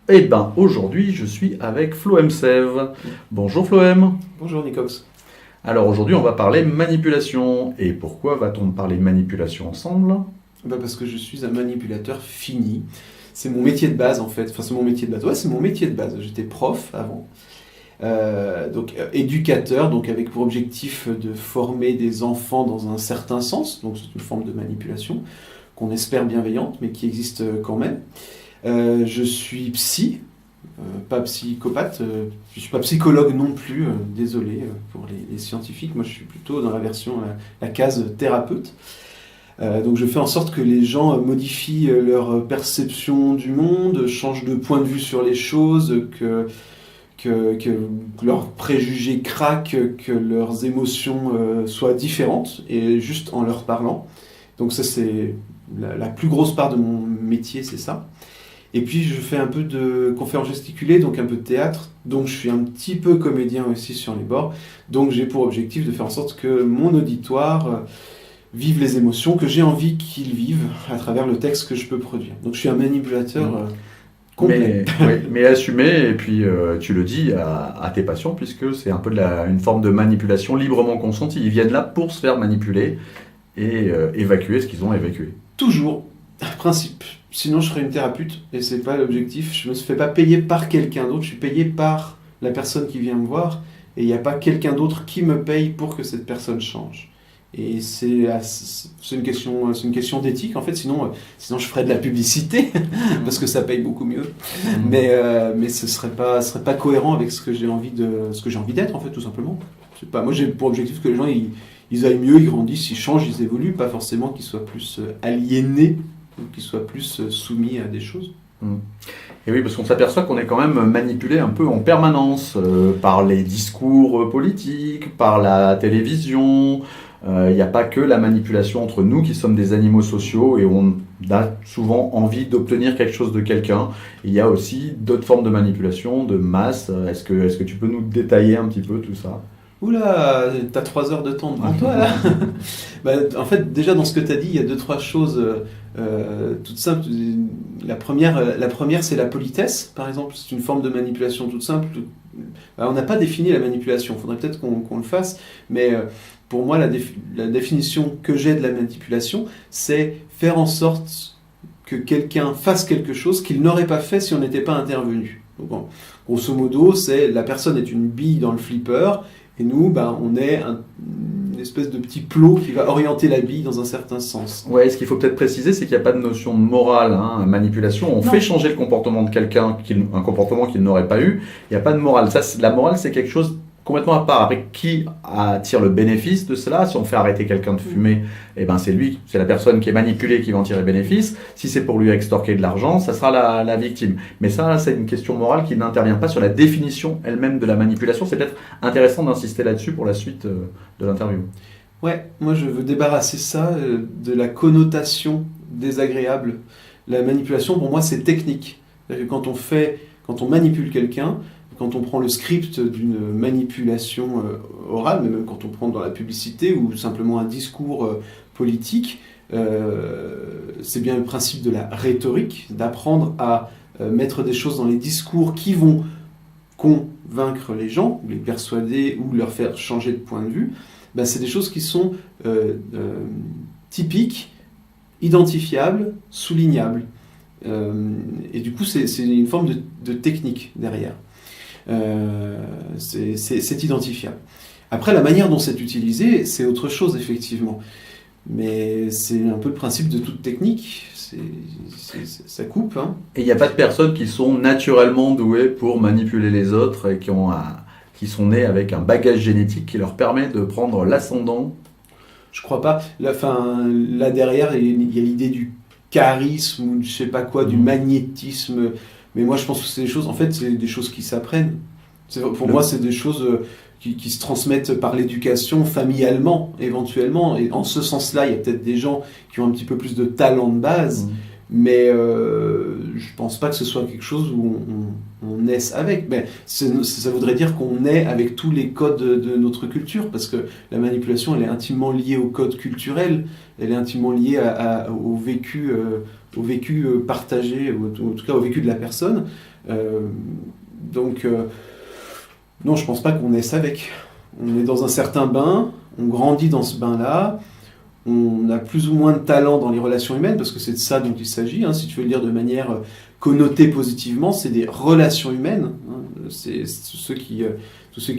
Eh ben, aujourd'hui, je suis avec Floem Sev. Bonjour Floem. Bonjour Nicox. Alors aujourd'hui, on va parler manipulation. Et pourquoi va-t-on parler manipulation ensemble? Parce que je suis un manipulateur fini. C'est mon métier de base en fait. Enfin, c'est mon métier de base. Ouais, c'est mon métier de base. J'étais prof avant. Éducateur, donc avec pour objectif de former des enfants dans un certain sens. Donc c'est une forme de manipulation qu'on espère bienveillante, mais qui existe quand même. Je suis psy, pas psychopathe, je suis pas psychologue non plus, désolé pour les scientifiques, moi je suis plutôt dans la version, la case thérapeute. Donc je fais en sorte que les gens modifient leur perception du monde, changent de point de vue sur les choses, que leurs préjugés craquent, que leurs émotions soient différentes, et juste en leur parlant. Donc ça c'est la plus grosse part de mon métier, c'est ça. Et puis je fais un peu de conférences gesticulées, donc un peu de théâtre, donc je suis un petit peu comédien aussi sur les bords. Donc j'ai pour objectif de faire en sorte que mon auditoire vive les émotions que j'ai envie qu'ils vivent à travers le texte que je peux produire. Donc je suis un manipulateur complet. Mais assumé, et puis tu le dis à tes patients, puisque c'est un peu une forme de manipulation librement consentie. Ils viennent là pour se faire manipuler et évacuer ce qu'ils ont évacué. Toujours, principe. Sinon, je serais une thérapeute et c'est pas l'objectif. Je me fais pas payer par quelqu'un d'autre. Je suis payé par la personne qui vient me voir et il n'y a pas quelqu'un d'autre qui me paye pour que cette personne change. Et c'est une question d'éthique en fait. Sinon je ferais de la publicité parce que ça paye beaucoup mieux. Mais ce serait pas cohérent avec ce que j'ai envie d'être en fait tout simplement. C'est pas, moi j'ai pour objectif que les gens ils aillent mieux, ils grandissent, ils changent, ils évoluent, pas forcément qu'ils soient plus aliénés ou qu'ils soient plus soumis à des choses. Et oui, parce qu'on s'aperçoit qu'on est quand même manipulé un peu en permanence par les discours politiques, par la télévision. Il n'y a pas que la manipulation entre nous qui sommes des animaux sociaux et on a souvent envie d'obtenir quelque chose de quelqu'un. Il y a aussi d'autres formes de manipulation, de masse. Est-ce que tu peux nous détailler un petit peu tout ça? Oula, t'as 3 heures de temps devant toi là. En fait, déjà dans ce que t'as dit, il y a 2-3 choses toutes simples. La première, c'est la politesse, par exemple. C'est une forme de manipulation toute simple. On n'a pas défini la manipulation. Il faudrait peut-être qu'on le fasse. Mais pour moi, la définition que j'ai de la manipulation, c'est faire en sorte que quelqu'un fasse quelque chose qu'il n'aurait pas fait si on n'était pas intervenu. Donc, grosso modo, c'est la personne est une bille dans le flipper. Et nous, on est une espèce de petit plot qui va orienter la bille dans un certain sens. Ouais, ce qu'il faut peut-être préciser, c'est qu'il n'y a pas de notion de morale, manipulation. On fait changer le comportement de quelqu'un, un comportement qu'il n'aurait pas eu. Il n'y a pas de morale. La morale, c'est quelque chose complètement à part. Après, qui tire le bénéfice de cela? Si on fait arrêter quelqu'un de fumer, c'est la personne qui est manipulée qui va en tirer bénéfice. Si c'est pour lui extorquer de l'argent, ça sera la victime. Mais ça, c'est une question morale qui n'intervient pas sur la définition elle-même de la manipulation. C'est peut-être intéressant d'insister là-dessus pour la suite de l'interview. Ouais, moi je veux débarrasser ça de la connotation désagréable. La manipulation, pour moi, c'est technique. C'est-à-dire que quand on manipule quelqu'un, quand on prend le script d'une manipulation orale, mais même quand on prend dans la publicité ou simplement un discours politique, c'est bien le principe de la rhétorique, d'apprendre à mettre des choses dans les discours qui vont convaincre les gens, ou les persuader, ou leur faire changer de point de vue. C'est des choses qui sont typiques, identifiables, soulignables. Et du coup, c'est une forme de technique derrière. C'est identifiable. Après, la manière dont c'est utilisé, c'est autre chose, effectivement. Mais c'est un peu le principe de toute technique. Ça coupe. Et il n'y a pas de personnes qui sont naturellement douées pour manipuler les autres et qui sont nées avec un bagage génétique qui leur permet de prendre l'ascendant. Je crois pas. Là derrière, il y a l'idée du charisme ou je sais pas quoi, du magnétisme. Mais moi, je pense que c'est des choses qui s'apprennent. Pour moi, c'est des choses qui se transmettent par l'éducation, familialement, éventuellement. Et en ce sens-là, il y a peut-être des gens qui ont un petit peu plus de talent de base. Mais je pense pas que ce soit quelque chose où on naisse avec. Mais ça voudrait dire qu'on naît avec tous les codes de notre culture, parce que la manipulation, elle est intimement liée au code culturel, elle est intimement liée au vécu partagé, ou en tout cas au vécu de la personne. Donc, non, je pense pas qu'on naisse avec. On est dans un certain bain, on grandit dans ce bain-là, on a plus ou moins de talent dans les relations humaines, parce que c'est de ça dont il s'agit, si tu veux le dire de manière connotée positivement, c'est des relations humaines. C'est tous ceux qui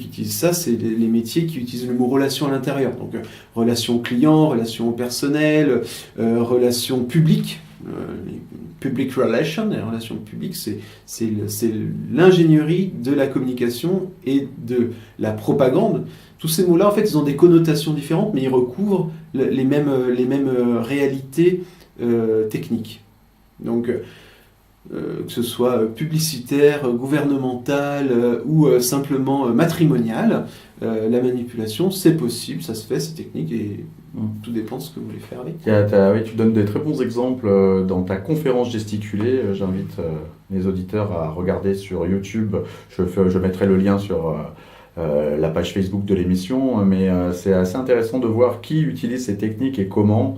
utilisent ça, c'est les métiers qui utilisent le mot relation à l'intérieur. Donc, relations clients, relations personnelles, relations publiques. Les public relations, les relations publiques, c'est l'ingénierie de la communication et de la propagande. Tous ces mots-là, en fait, ils ont des connotations différentes, mais ils recouvrent les mêmes réalités techniques. Donc, que ce soit publicitaire, gouvernemental ou simplement matrimonial, la manipulation, c'est possible, ça se fait, c'est technique et tout dépend de ce que vous voulez faire avec. Oui, tu donnes des très bons exemples dans ta conférence gesticulée. J'invite les auditeurs à regarder sur YouTube. Je mettrai le lien sur la page Facebook de l'émission, mais c'est assez intéressant de voir qui utilise ces techniques et comment.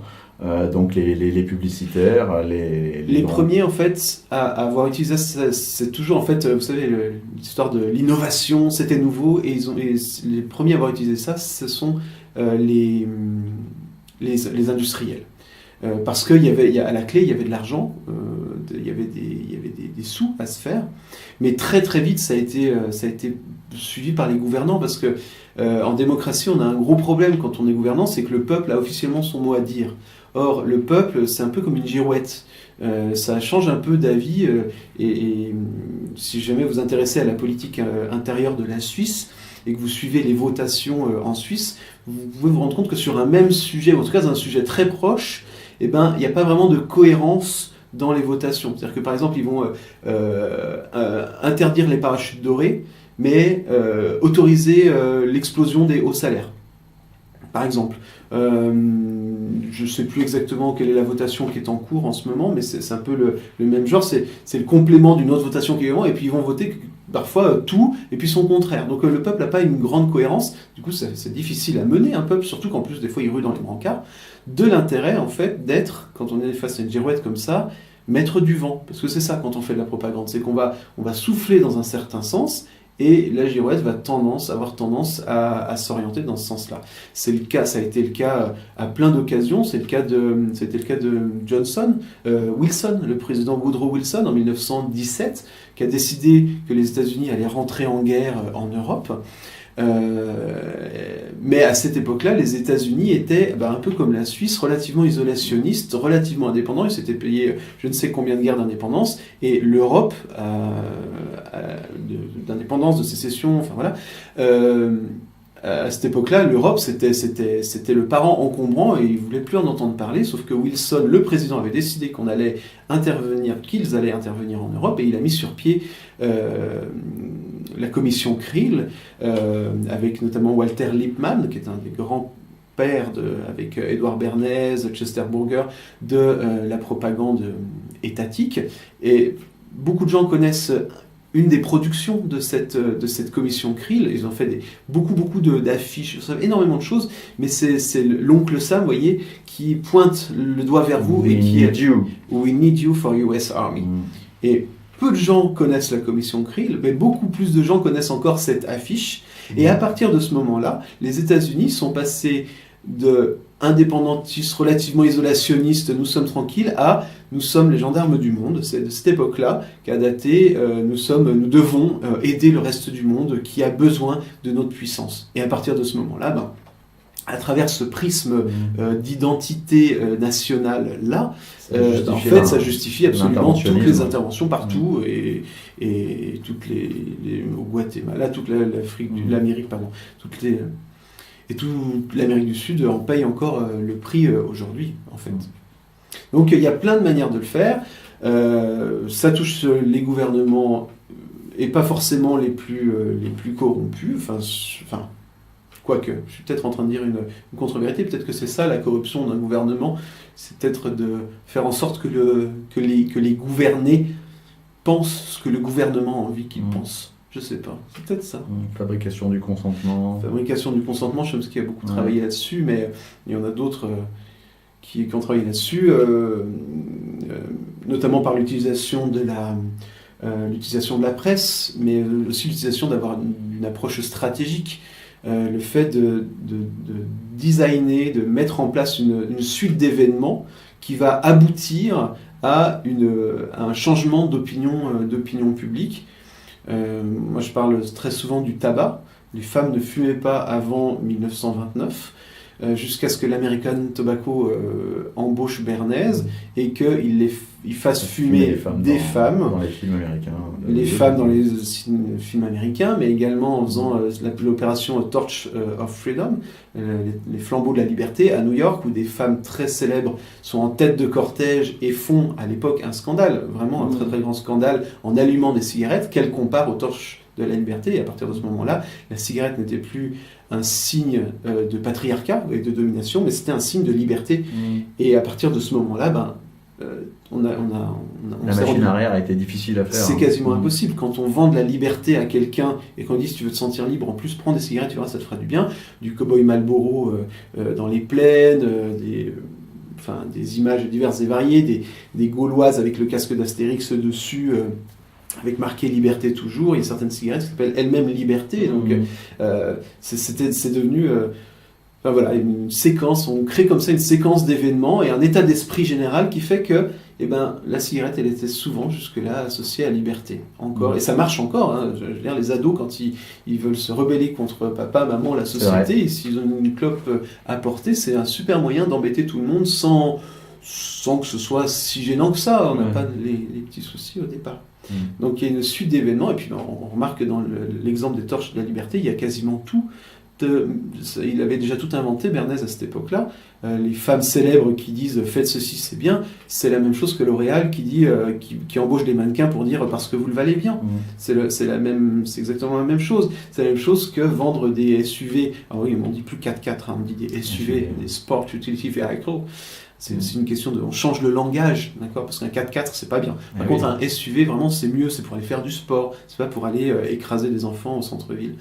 Donc les publicitaires, les premiers en fait à avoir utilisé ça, c'est toujours en fait, vous savez, l'histoire de l'innovation, c'était nouveau et les premiers à avoir utilisé ça, ce sont les industriels. Parce qu'à la clé, il y avait de l'argent, il y avait des sous à se faire, mais très très vite ça a été suivi par les gouvernants, parce que en démocratie on a un gros problème quand on est gouvernant, c'est que le peuple a officiellement son mot à dire. Or, le peuple, c'est un peu comme une girouette. Ça change un peu d'avis. Et si jamais vous vous intéressez à la politique intérieure de la Suisse et que vous suivez les votations en Suisse, vous pouvez vous rendre compte que sur un même sujet, ou en tout cas un sujet très proche, il n'y a pas vraiment de cohérence dans les votations. C'est-à-dire que par exemple, ils vont interdire les parachutes dorés, mais autoriser l'explosion des hauts salaires. Par exemple, je ne sais plus exactement quelle est la votation qui est en cours en ce moment, mais c'est un peu le même genre, c'est le complément d'une autre votation qui est en, et puis ils vont voter parfois tout, et puis son contraire. Donc le peuple n'a pas une grande cohérence, du coup c'est difficile à mener un peuple, surtout qu'en plus des fois il rue dans les brancards, de l'intérêt en fait d'être, quand on est face à une girouette comme ça, maître du vent, parce que c'est ça quand on fait de la propagande, c'est qu'on va souffler dans un certain sens, et la girouette va avoir tendance à s'orienter dans ce sens-là. C'est le cas, ça a été le cas à plein d'occasions. C'était le cas de Wilson, le président Woodrow Wilson en 1917, qui a décidé que les États-Unis allaient rentrer en guerre en Europe. Mais à cette époque-là, les États-Unis étaient un peu comme la Suisse, relativement isolationnistes, relativement indépendants. Ils s'étaient payés je ne sais combien de guerres d'indépendance. Et l'Europe, d'indépendance, de sécession, enfin voilà. À cette époque-là, l'Europe, c'était le parent encombrant et ils ne voulaient plus en entendre parler, sauf que Wilson, le président, avait décidé qu'ils allaient intervenir en Europe, et il a mis sur pied la commission Krill, avec notamment Walter Lippmann, qui est un des grands pères, avec Edouard Bernays, Chester Burger, de la propagande étatique. Et beaucoup de gens connaissent une des productions de cette commission Krill. Ils ont fait beaucoup d'affiches, énormément de choses, mais c'est l'oncle Sam, vous voyez, qui pointe le doigt vers vous et qui est « We need you for US Army ». Et peu de gens connaissent la commission Krill, mais beaucoup plus de gens connaissent encore cette affiche. Et à partir de ce moment-là, les États-Unis sont passés de indépendantistes relativement isolationnistes, nous sommes tranquilles, à nous sommes les gendarmes du monde. C'est de cette époque-là qu'a daté nous devons aider le reste du monde qui a besoin de notre puissance. Et à partir de ce moment-là, à travers ce prisme d'identité nationale-là, en fait, ça justifie absolument toutes les interventions partout, et toutes au Guatemala, toute l'Afrique, l'Amérique, pardon, et toute l'Amérique du Sud en paye encore le prix aujourd'hui, en fait. Donc il y a plein de manières de le faire. Ça touche les gouvernements et pas forcément les plus corrompus. Enfin, quoique, je suis peut-être en train de dire une contre-vérité. Peut-être que c'est ça la corruption d'un gouvernement, c'est peut-être de faire en sorte que les gouvernés pense ce que le gouvernement a envie qu'il pense. Je sais pas, c'est peut-être ça. Fabrication du consentement. Fabrication du consentement, Chomsky a beaucoup travaillé là-dessus, mais il y en a d'autres qui ont travaillé là-dessus, notamment par l'utilisation de la presse, mais aussi l'utilisation d'avoir une approche stratégique. Le fait de designer, de mettre en place une suite d'événements qui va aboutir à un changement d'opinion publique. Moi, je parle très souvent du tabac. Les femmes ne fumaient pas avant 1929, jusqu'à ce que l'American Tobacco embauche Bernays et qu'il fasse fumer des femmes dans les films américains. Les femmes dans les films américains, mais également en faisant l'opération Torch of Freedom, les flambeaux de la liberté à New York, où des femmes très célèbres sont en tête de cortège et font à l'époque un scandale, vraiment un très très grand scandale, en allumant des cigarettes qu'elles comparent aux torches de la liberté. Et à partir de ce moment-là, la cigarette n'était plus un signe de patriarcat et de domination, mais c'était un signe de liberté. Et à partir de ce moment-là, la machine arrière a été difficile à faire. C'est quasiment impossible. Quand on vend de la liberté à quelqu'un et qu'on dit si tu veux te sentir libre, en plus prends des cigarettes, tu verras, ça te fera du bien. Du cow-boy Marlboro dans les plaines, des images diverses et variées, des Gauloises avec le casque d'Astérix dessus, avec marqué liberté toujours. Il y a certaines cigarettes qui s'appellent elles-mêmes liberté. Donc c'est devenu une séquence, on crée comme ça une séquence d'événements et un état d'esprit général qui fait que la cigarette, elle était souvent jusque-là associée à liberté. Encore. Et ça marche encore. Hein. Je veux dire, les ados, quand ils veulent se rebeller contre papa, maman, la société, et s'ils ont une clope à porter, c'est un super moyen d'embêter tout le monde sans que ce soit si gênant que ça. On n'a pas les petits soucis au départ. Donc il y a une suite d'événements, et puis on remarque que dans l'exemple des torches de la liberté, il y a quasiment tout. Il avait déjà tout inventé, Bernays, à cette époque-là. Les femmes célèbres qui disent « faites ceci, c'est bien », c'est la même chose que L'Oréal qui dit qui embauche des mannequins pour dire « parce que vous le valez bien ». C'est exactement la même chose. C'est la même chose que vendre des SUV. Ah oui, on dit plus 4x4, on dit des SUV, des Sport Utility Vehicle. C'est aussi une question on change le langage, d'accord, parce qu'un 4x4 c'est pas bien. Par contre, un SUV vraiment c'est mieux, c'est pour aller faire du sport, c'est pas pour aller écraser des enfants au centre-ville.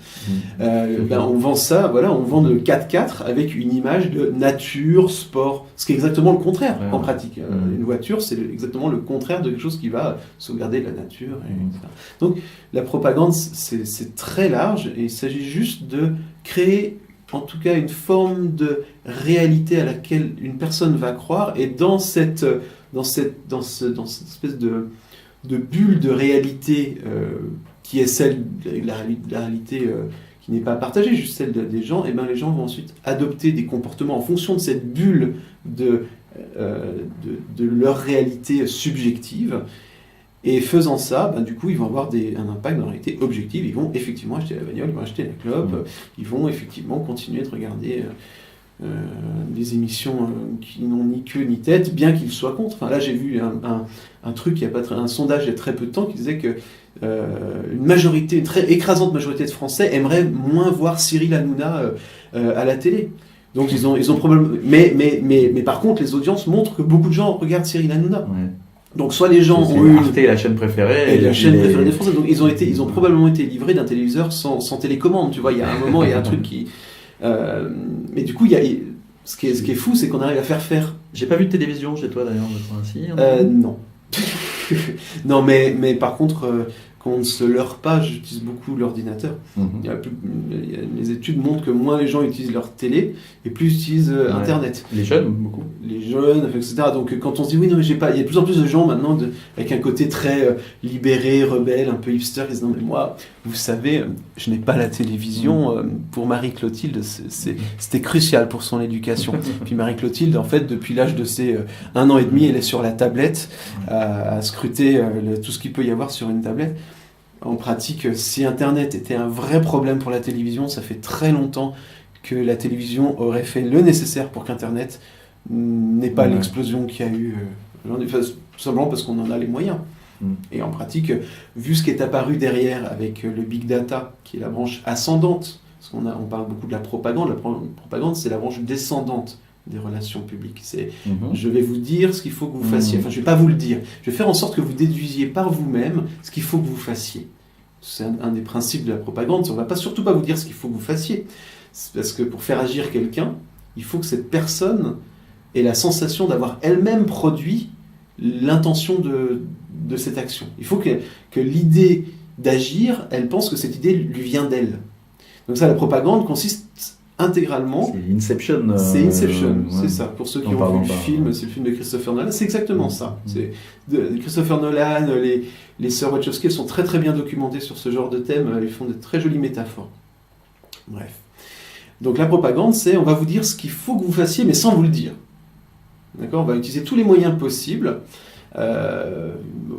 On vend ça, on vend le 4x4 avec une image de nature, sport, ce qui est exactement le contraire en pratique. Une voiture c'est exactement le contraire de quelque chose qui va sauvegarder la nature, etc. Donc la propagande c'est très large et il s'agit juste de créer en tout cas une forme de réalité à laquelle une personne va croire, et dans cette espèce de bulle de réalité qui est celle de la réalité qui n'est pas partagée, juste celle des gens, et les gens vont ensuite adopter des comportements en fonction de cette bulle de leur réalité subjective. Et faisant ça, du coup, ils vont avoir un impact dans la réalité objective. Ils vont effectivement acheter la bagnole, ils vont acheter la clope, ils vont effectivement continuer de regarder des émissions qui n'ont ni queue ni tête, bien qu'ils soient contre. Enfin, là, j'ai vu un truc, un sondage il y a très peu de temps qui disait que une très écrasante majorité de Français aimeraient moins voir Cyril Hanouna à la télé. Donc ils ont probablement. Mais par contre, les audiences montrent que beaucoup de gens regardent Cyril Hanouna. Donc soit les gens ont eu Arte, la chaîne préférée et la chaîne préférée des Français, donc ils ont probablement été livrés d'un téléviseur sans télécommande, tu vois. Il y a un moment, il y a un truc qui mais du coup ce qui est fou, c'est qu'on arrive à faire. J'ai pas vu de télévision chez toi d'ailleurs, ainsi. Non. Non, mais par contre qu'on ne se leurre pas, j'utilise beaucoup l'ordinateur. Les études montrent que moins les gens utilisent leur télé et plus ils utilisent Internet. Les jeunes, beaucoup. Les jeunes, etc. Donc quand on se dit oui, non, mais j'ai pas. Il y a de plus en plus de gens maintenant avec un côté très libéré, rebelle, un peu hipster, ils disent non, mais moi, vous savez, je n'ai pas la télévision. Pour Marie-Clotilde, c'était crucial pour son éducation. Puis Marie-Clotilde, en fait, depuis l'âge de ses 1 an et demi, elle est sur la tablette à scruter tout ce qu'il peut y avoir sur une tablette. En pratique, si Internet était un vrai problème pour la télévision, ça fait très longtemps que la télévision aurait fait le nécessaire pour qu'Internet n'ait pas l'explosion qu'il y a eu. Tout simplement parce qu'on en a les moyens. Et en pratique, vu ce qui est apparu derrière avec le big data, qui est la branche ascendante, parce on parle beaucoup de la propagande c'est la branche descendante des relations publiques. C'est Mhm. je vais vous dire ce qu'il faut que vous fassiez. Enfin, je ne vais pas vous le dire. Je vais faire en sorte que vous déduisiez par vous-même ce qu'il faut que vous fassiez. C'est un des principes de la propagande. On ne va surtout pas vous dire ce qu'il faut que vous fassiez. C'est parce que pour faire agir quelqu'un, il faut que cette personne ait la sensation d'avoir elle-même produit l'intention de cette action. Il faut que l'idée d'agir, elle pense que cette idée lui vient d'elle. Donc ça, la propagande consiste intégralement... C'est Inception. C'est Inception, ouais. c'est ça. Pour ceux qui En ont parlant vu le pas, film, ouais. c'est le film de Christopher Nolan, c'est exactement ça. Mhm. C'est Christopher Nolan, les sœurs Wachowski, elles sont très très bien documentées sur ce genre de thème, ils font de très jolies métaphores. Bref. Donc la propagande, c'est on va vous dire ce qu'il faut que vous fassiez, mais sans vous le dire. D'accord ? On va utiliser tous les moyens possibles,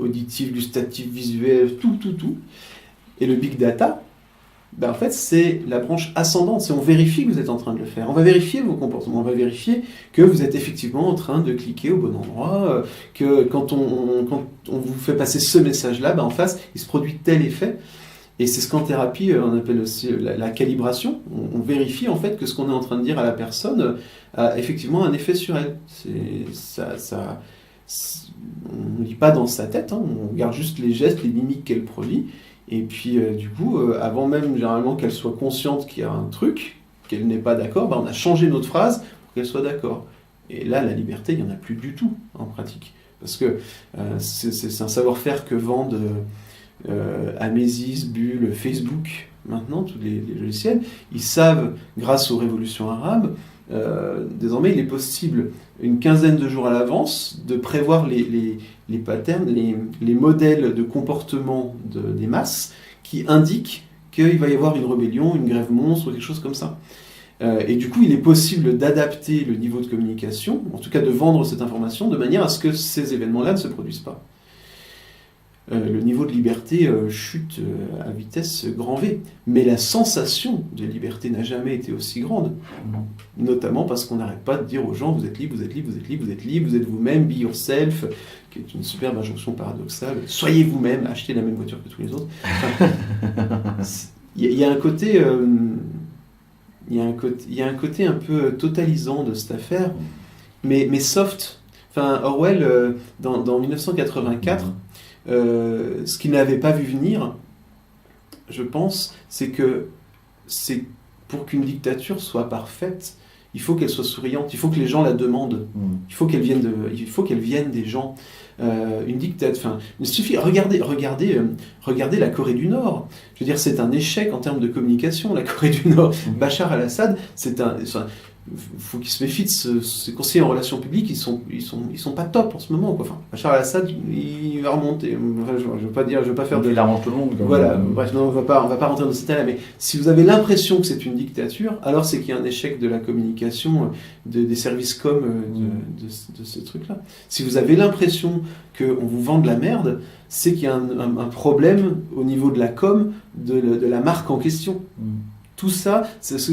auditifs, gustatifs, visuels, tout. Et le big data, ben en fait, c'est la branche ascendante. C'est on vérifie que vous êtes en train de le faire. On va vérifier vos comportements. On va vérifier que vous êtes effectivement en train de cliquer au bon endroit, que quand on vous fait passer ce message-là, ben en face, il se produit tel effet. Et c'est ce qu'en thérapie, on appelle aussi la calibration. On vérifie en fait que ce qu'on est en train de dire à la personne a effectivement un effet sur elle. On ne lit pas dans sa tête, hein, on regarde juste les gestes, les mimiques qu'elle produit. Et puis du coup, avant même généralement qu'elle soit consciente qu'il y a un truc, qu'elle n'est pas d'accord, on a changé notre phrase pour qu'elle soit d'accord. Et là, la liberté, il n'y en a plus du tout en pratique. Parce que c'est un savoir-faire que vendent... Amesis, Bull, Facebook, maintenant, tous les logiciels, ils savent, grâce aux révolutions arabes, désormais il est possible, une quinzaine de jours à l'avance, de prévoir les patterns, les modèles de comportement des masses qui indiquent qu'il va y avoir une rébellion, une grève monstre, quelque chose comme ça. Et du coup, il est possible d'adapter le niveau de communication, en tout cas de vendre cette information, de manière à ce que ces événements-là ne se produisent pas. Le niveau de liberté chute à vitesse grand V. Mais la sensation de liberté n'a jamais été aussi grande. Notamment parce qu'on n'arrête pas de dire aux gens vous êtes libre, vous êtes libre, vous êtes libre, vous êtes libre, vous êtes vous-même, be yourself, qui est une superbe injonction paradoxale. Soyez vous-même, achetez la même voiture que tous les autres. Enfin, il y a un côté... il y a un côté un peu totalisant de cette affaire, mais soft. Enfin, Orwell, dans 1984... ce qu'il n'avait pas vu venir, je pense, c'est que pour qu'une dictature soit parfaite, il faut qu'elle soit souriante, il faut que les gens la demandent, il faut qu'elle vienne des gens. Une dictature, il suffit, regardez la Corée du Nord. Je veux dire, c'est un échec en termes de communication. La Corée du Nord, Bachar al-Assad, faut qu'il se méfie de ses conseillers en relations publiques, ils sont pas top en ce moment, quoi. Enfin, Bachar al-Assad, il va remonter. Enfin, je veux pas faire de... Il arrange tout le monde. Voilà, bref, non, on va pas rentrer dans ce détail-là, mais si vous avez l'impression que c'est une dictature, alors c'est qu'il y a un échec de la communication, des services com de ce truc-là. Si vous avez l'impression qu'on vous vend de la merde, c'est qu'il y a un problème au niveau de la com de la marque en question. Tout ça, c'est ce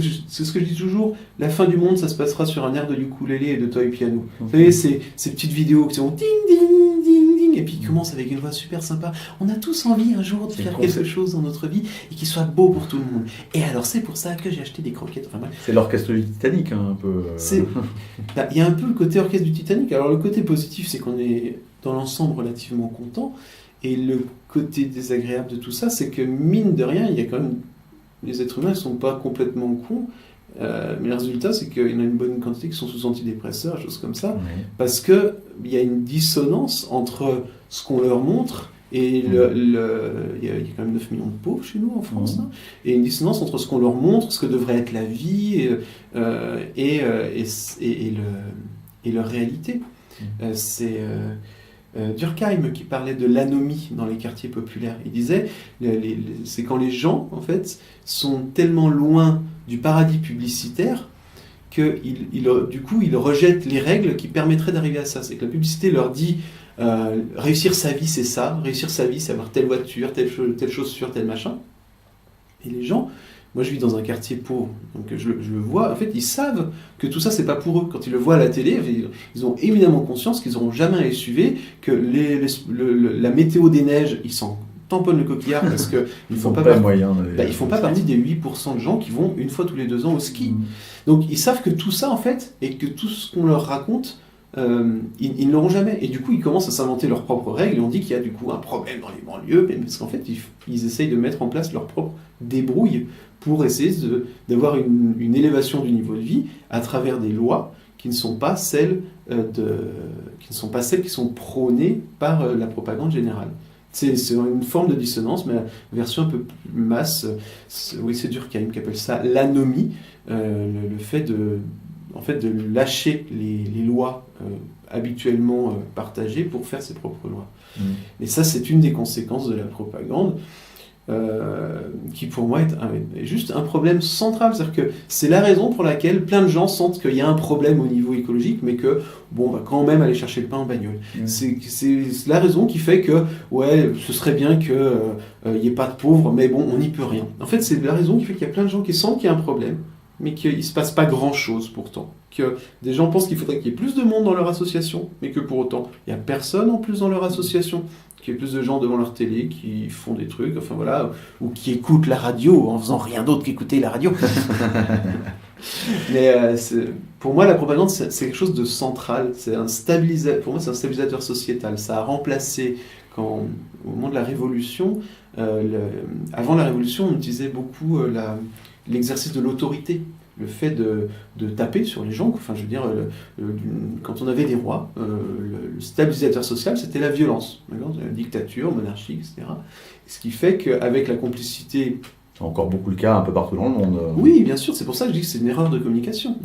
que je dis toujours, la fin du monde, ça se passera sur un air de ukulélé et de toy piano. Vous savez, ces petites vidéos qui sont ding, ding, ding, ding, et puis qui commencent avec une voix super sympa. On a tous envie un jour de faire quelque chose dans notre vie et qui soit beau pour tout le monde. Et alors, c'est pour ça que j'ai acheté des croquettes. Enfin, c'est l'orchestre du Titanic, hein, un peu. Il y a un peu le côté orchestre du Titanic. Alors, le côté positif, c'est qu'on est dans l'ensemble relativement content. Et le côté désagréable de tout ça, c'est que mine de rien, il y a quand même... Les êtres humains ne sont pas complètement cons, mais le résultat, c'est qu'il y en a une bonne quantité qui sont sous antidépresseurs, choses comme ça, parce qu'il y a une dissonance entre ce qu'on leur montre et il y a quand même 9 millions de pauvres chez nous en France, hein, et une dissonance entre ce qu'on leur montre, ce que devrait être la vie et leur réalité. C'est... Durkheim qui parlait de l'anomie dans les quartiers populaires. Il disait, c'est quand les gens, en fait, sont tellement loin du paradis publicitaire que du coup, ils rejettent les règles qui permettraient d'arriver à ça. C'est que la publicité leur dit réussir sa vie, c'est ça. Réussir sa vie, c'est avoir telle voiture, telle chaussure, tel machin. Et les gens... Moi, je vis dans un quartier pauvre, donc je le vois. En fait, ils savent que tout ça, c'est pas pour eux. Quand ils le voient à la télé, ils ont éminemment conscience qu'ils n'auront jamais à essuyer, que la météo des neiges, ils s'en tamponne le coquillard parce qu'ils ne font pas ils font pas partie des 8% de gens qui vont une fois tous les 2 ans au ski. Donc ils savent que tout ça en fait, et que tout ce qu'on leur raconte, ils ne l'auront jamais. Et du coup, ils commencent à s'inventer leurs propres règles et on dit qu'il y a du coup un problème dans les banlieues, parce qu'en fait, ils essayent de mettre en place leur propre débrouille pour essayer d'avoir une élévation du niveau de vie à travers des lois qui ne sont pas celles qui sont prônées par la propagande générale. C'est une forme de dissonance, mais la version un peu plus masse, c'est Durkheim qui appelle ça l'anomie, le fait de lâcher les lois habituellement partagées pour faire ses propres lois. Et ça, c'est une des conséquences de la propagande, qui pour moi est juste un problème central. C'est-à-dire que c'est la raison pour laquelle plein de gens sentent qu'il y a un problème au niveau écologique, mais que, on va quand même aller chercher le pain en bagnole. C'est la raison qui fait que, ce serait bien qu'il n'y ait pas de pauvres, mais bon, on n'y peut rien. En fait, c'est la raison qui fait qu'il y a plein de gens qui sentent qu'il y a un problème, mais qu'il ne se passe pas grand-chose pourtant. Que des gens pensent qu'il faudrait qu'il y ait plus de monde dans leur association, mais que pour autant, il n'y a personne en plus dans leur association. Qu'il y ait plus de gens devant leur télé qui font des trucs, ou qui écoutent la radio en faisant rien d'autre qu'écouter la radio. Mais pour moi, la propagande, c'est quelque chose de central. Pour moi, c'est un stabilisateur sociétal. Ça a remplacé, au moment de la Révolution, avant la Révolution, on utilisait beaucoup l'exercice de l'autorité. Le fait de taper sur les gens, quand on avait des rois, le stabilisateur social, c'était la violence, la dictature, monarchie, etc. Ce qui fait qu'avec la complicité... C'est encore beaucoup le cas un peu partout dans le monde. Oui, bien sûr, c'est pour ça que je dis que c'est une erreur de communication.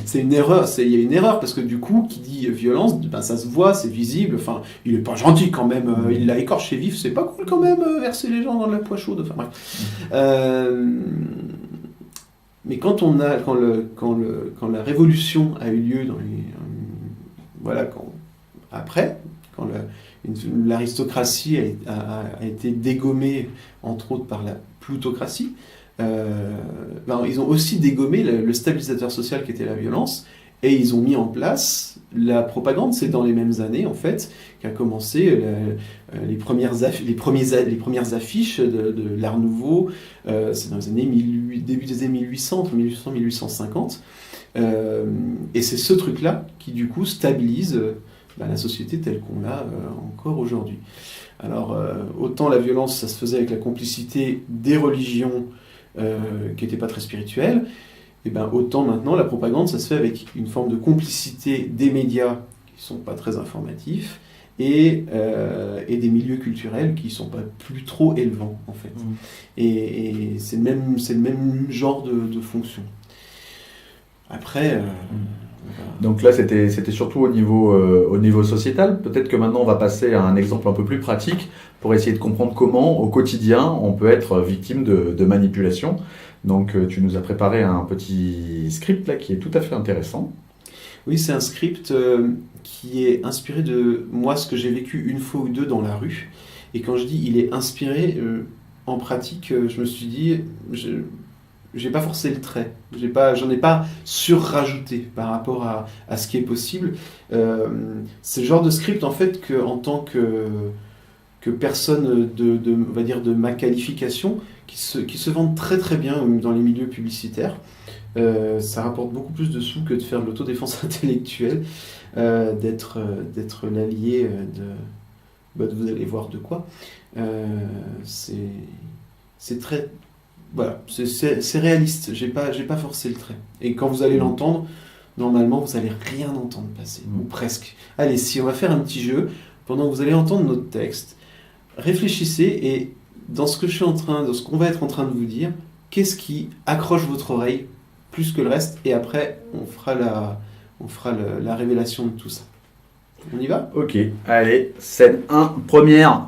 C'est une erreur, il y a une erreur, parce que du coup, qui dit violence, ça se voit, c'est visible, il est pas gentil quand même, il l'a écorché vif, c'est pas cool quand même, verser les gens dans de la poix chaude, mais quand la révolution a eu lieu quand l'aristocratie a été dégommée, entre autres par la plutocratie, ils ont aussi dégommé le stabilisateur social qui était la violence, et ils ont mis en place la propagande. C'est dans les mêmes années, en fait, qu'a commencé les premières affiches de l'Art Nouveau. C'est dans les années début des années 1800, entre 1800 et 1850. Et c'est ce truc-là qui, du coup, stabilise la société telle qu'on l'a encore aujourd'hui. Alors, autant la violence, ça se faisait avec la complicité des religions qui n'étaient pas très spirituelles, et autant maintenant, la propagande, ça se fait avec une forme de complicité des médias qui ne sont pas très informatifs et des milieux culturels qui ne sont pas plus trop élevants, en fait. Et c'est le même genre de fonction. Après... Donc là, c'était surtout au niveau sociétal. Peut-être que maintenant, on va passer à un exemple un peu plus pratique pour essayer de comprendre comment, au quotidien, on peut être victime de manipulation. Donc, tu nous as préparé un petit script là qui est tout à fait intéressant. Oui, c'est un script qui est inspiré de moi, ce que j'ai vécu une fois ou deux dans la rue. Et quand je dis il est inspiré, en pratique, je me suis dit... j'ai pas forcé le trait, j'en ai pas surrajouté par rapport à ce qui est possible. C'est le genre de script en fait que en tant que personne de ma qualification qui se vendent très très bien dans les milieux publicitaires. Ça rapporte beaucoup plus de sous que de faire de l'autodéfense intellectuelle, d'être l'allié vous allez voir de quoi. C'est très... Voilà, c'est réaliste, j'ai pas forcé le trait. Et quand vous allez l'entendre, normalement, vous n'allez rien entendre passer, ou presque. Allez, si on va faire un petit jeu, pendant que vous allez entendre notre texte, réfléchissez et dans ce qu'on va être en train de vous dire, qu'est-ce qui accroche votre oreille plus que le reste, et après, on fera la révélation de tout ça. On y va ? Ok, allez, scène 1, première.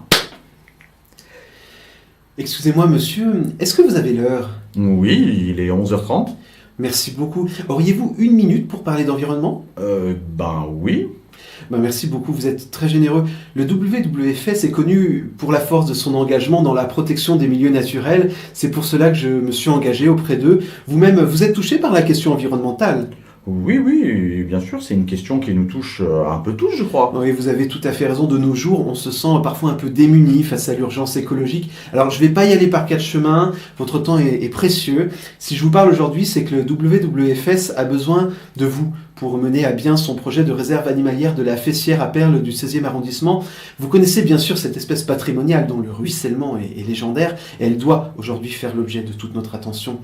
Excusez-moi, monsieur, est-ce que vous avez l'heure ? Oui, il est 11h30. Merci beaucoup. Auriez-vous 1 minute pour parler d'environnement ? Oui. Merci beaucoup, vous êtes très généreux. Le WWF est connu pour la force de son engagement dans la protection des milieux naturels. C'est pour cela que je me suis engagé auprès d'eux. Vous-même, vous êtes touché par la question environnementale ? Oui, oui, bien sûr, c'est une question qui nous touche un peu tous, je crois. Oui, vous avez tout à fait raison. De nos jours, on se sent parfois un peu démuni face à l'urgence écologique. Alors, je ne vais pas y aller par quatre chemins. Votre temps est précieux. Si je vous parle aujourd'hui, c'est que le WWFS a besoin de vous pour mener à bien son projet de réserve animalière de la Fessière à Perles du 16e arrondissement. Vous connaissez bien sûr cette espèce patrimoniale dont le ruissellement est légendaire et elle doit aujourd'hui faire l'objet de toute notre attention.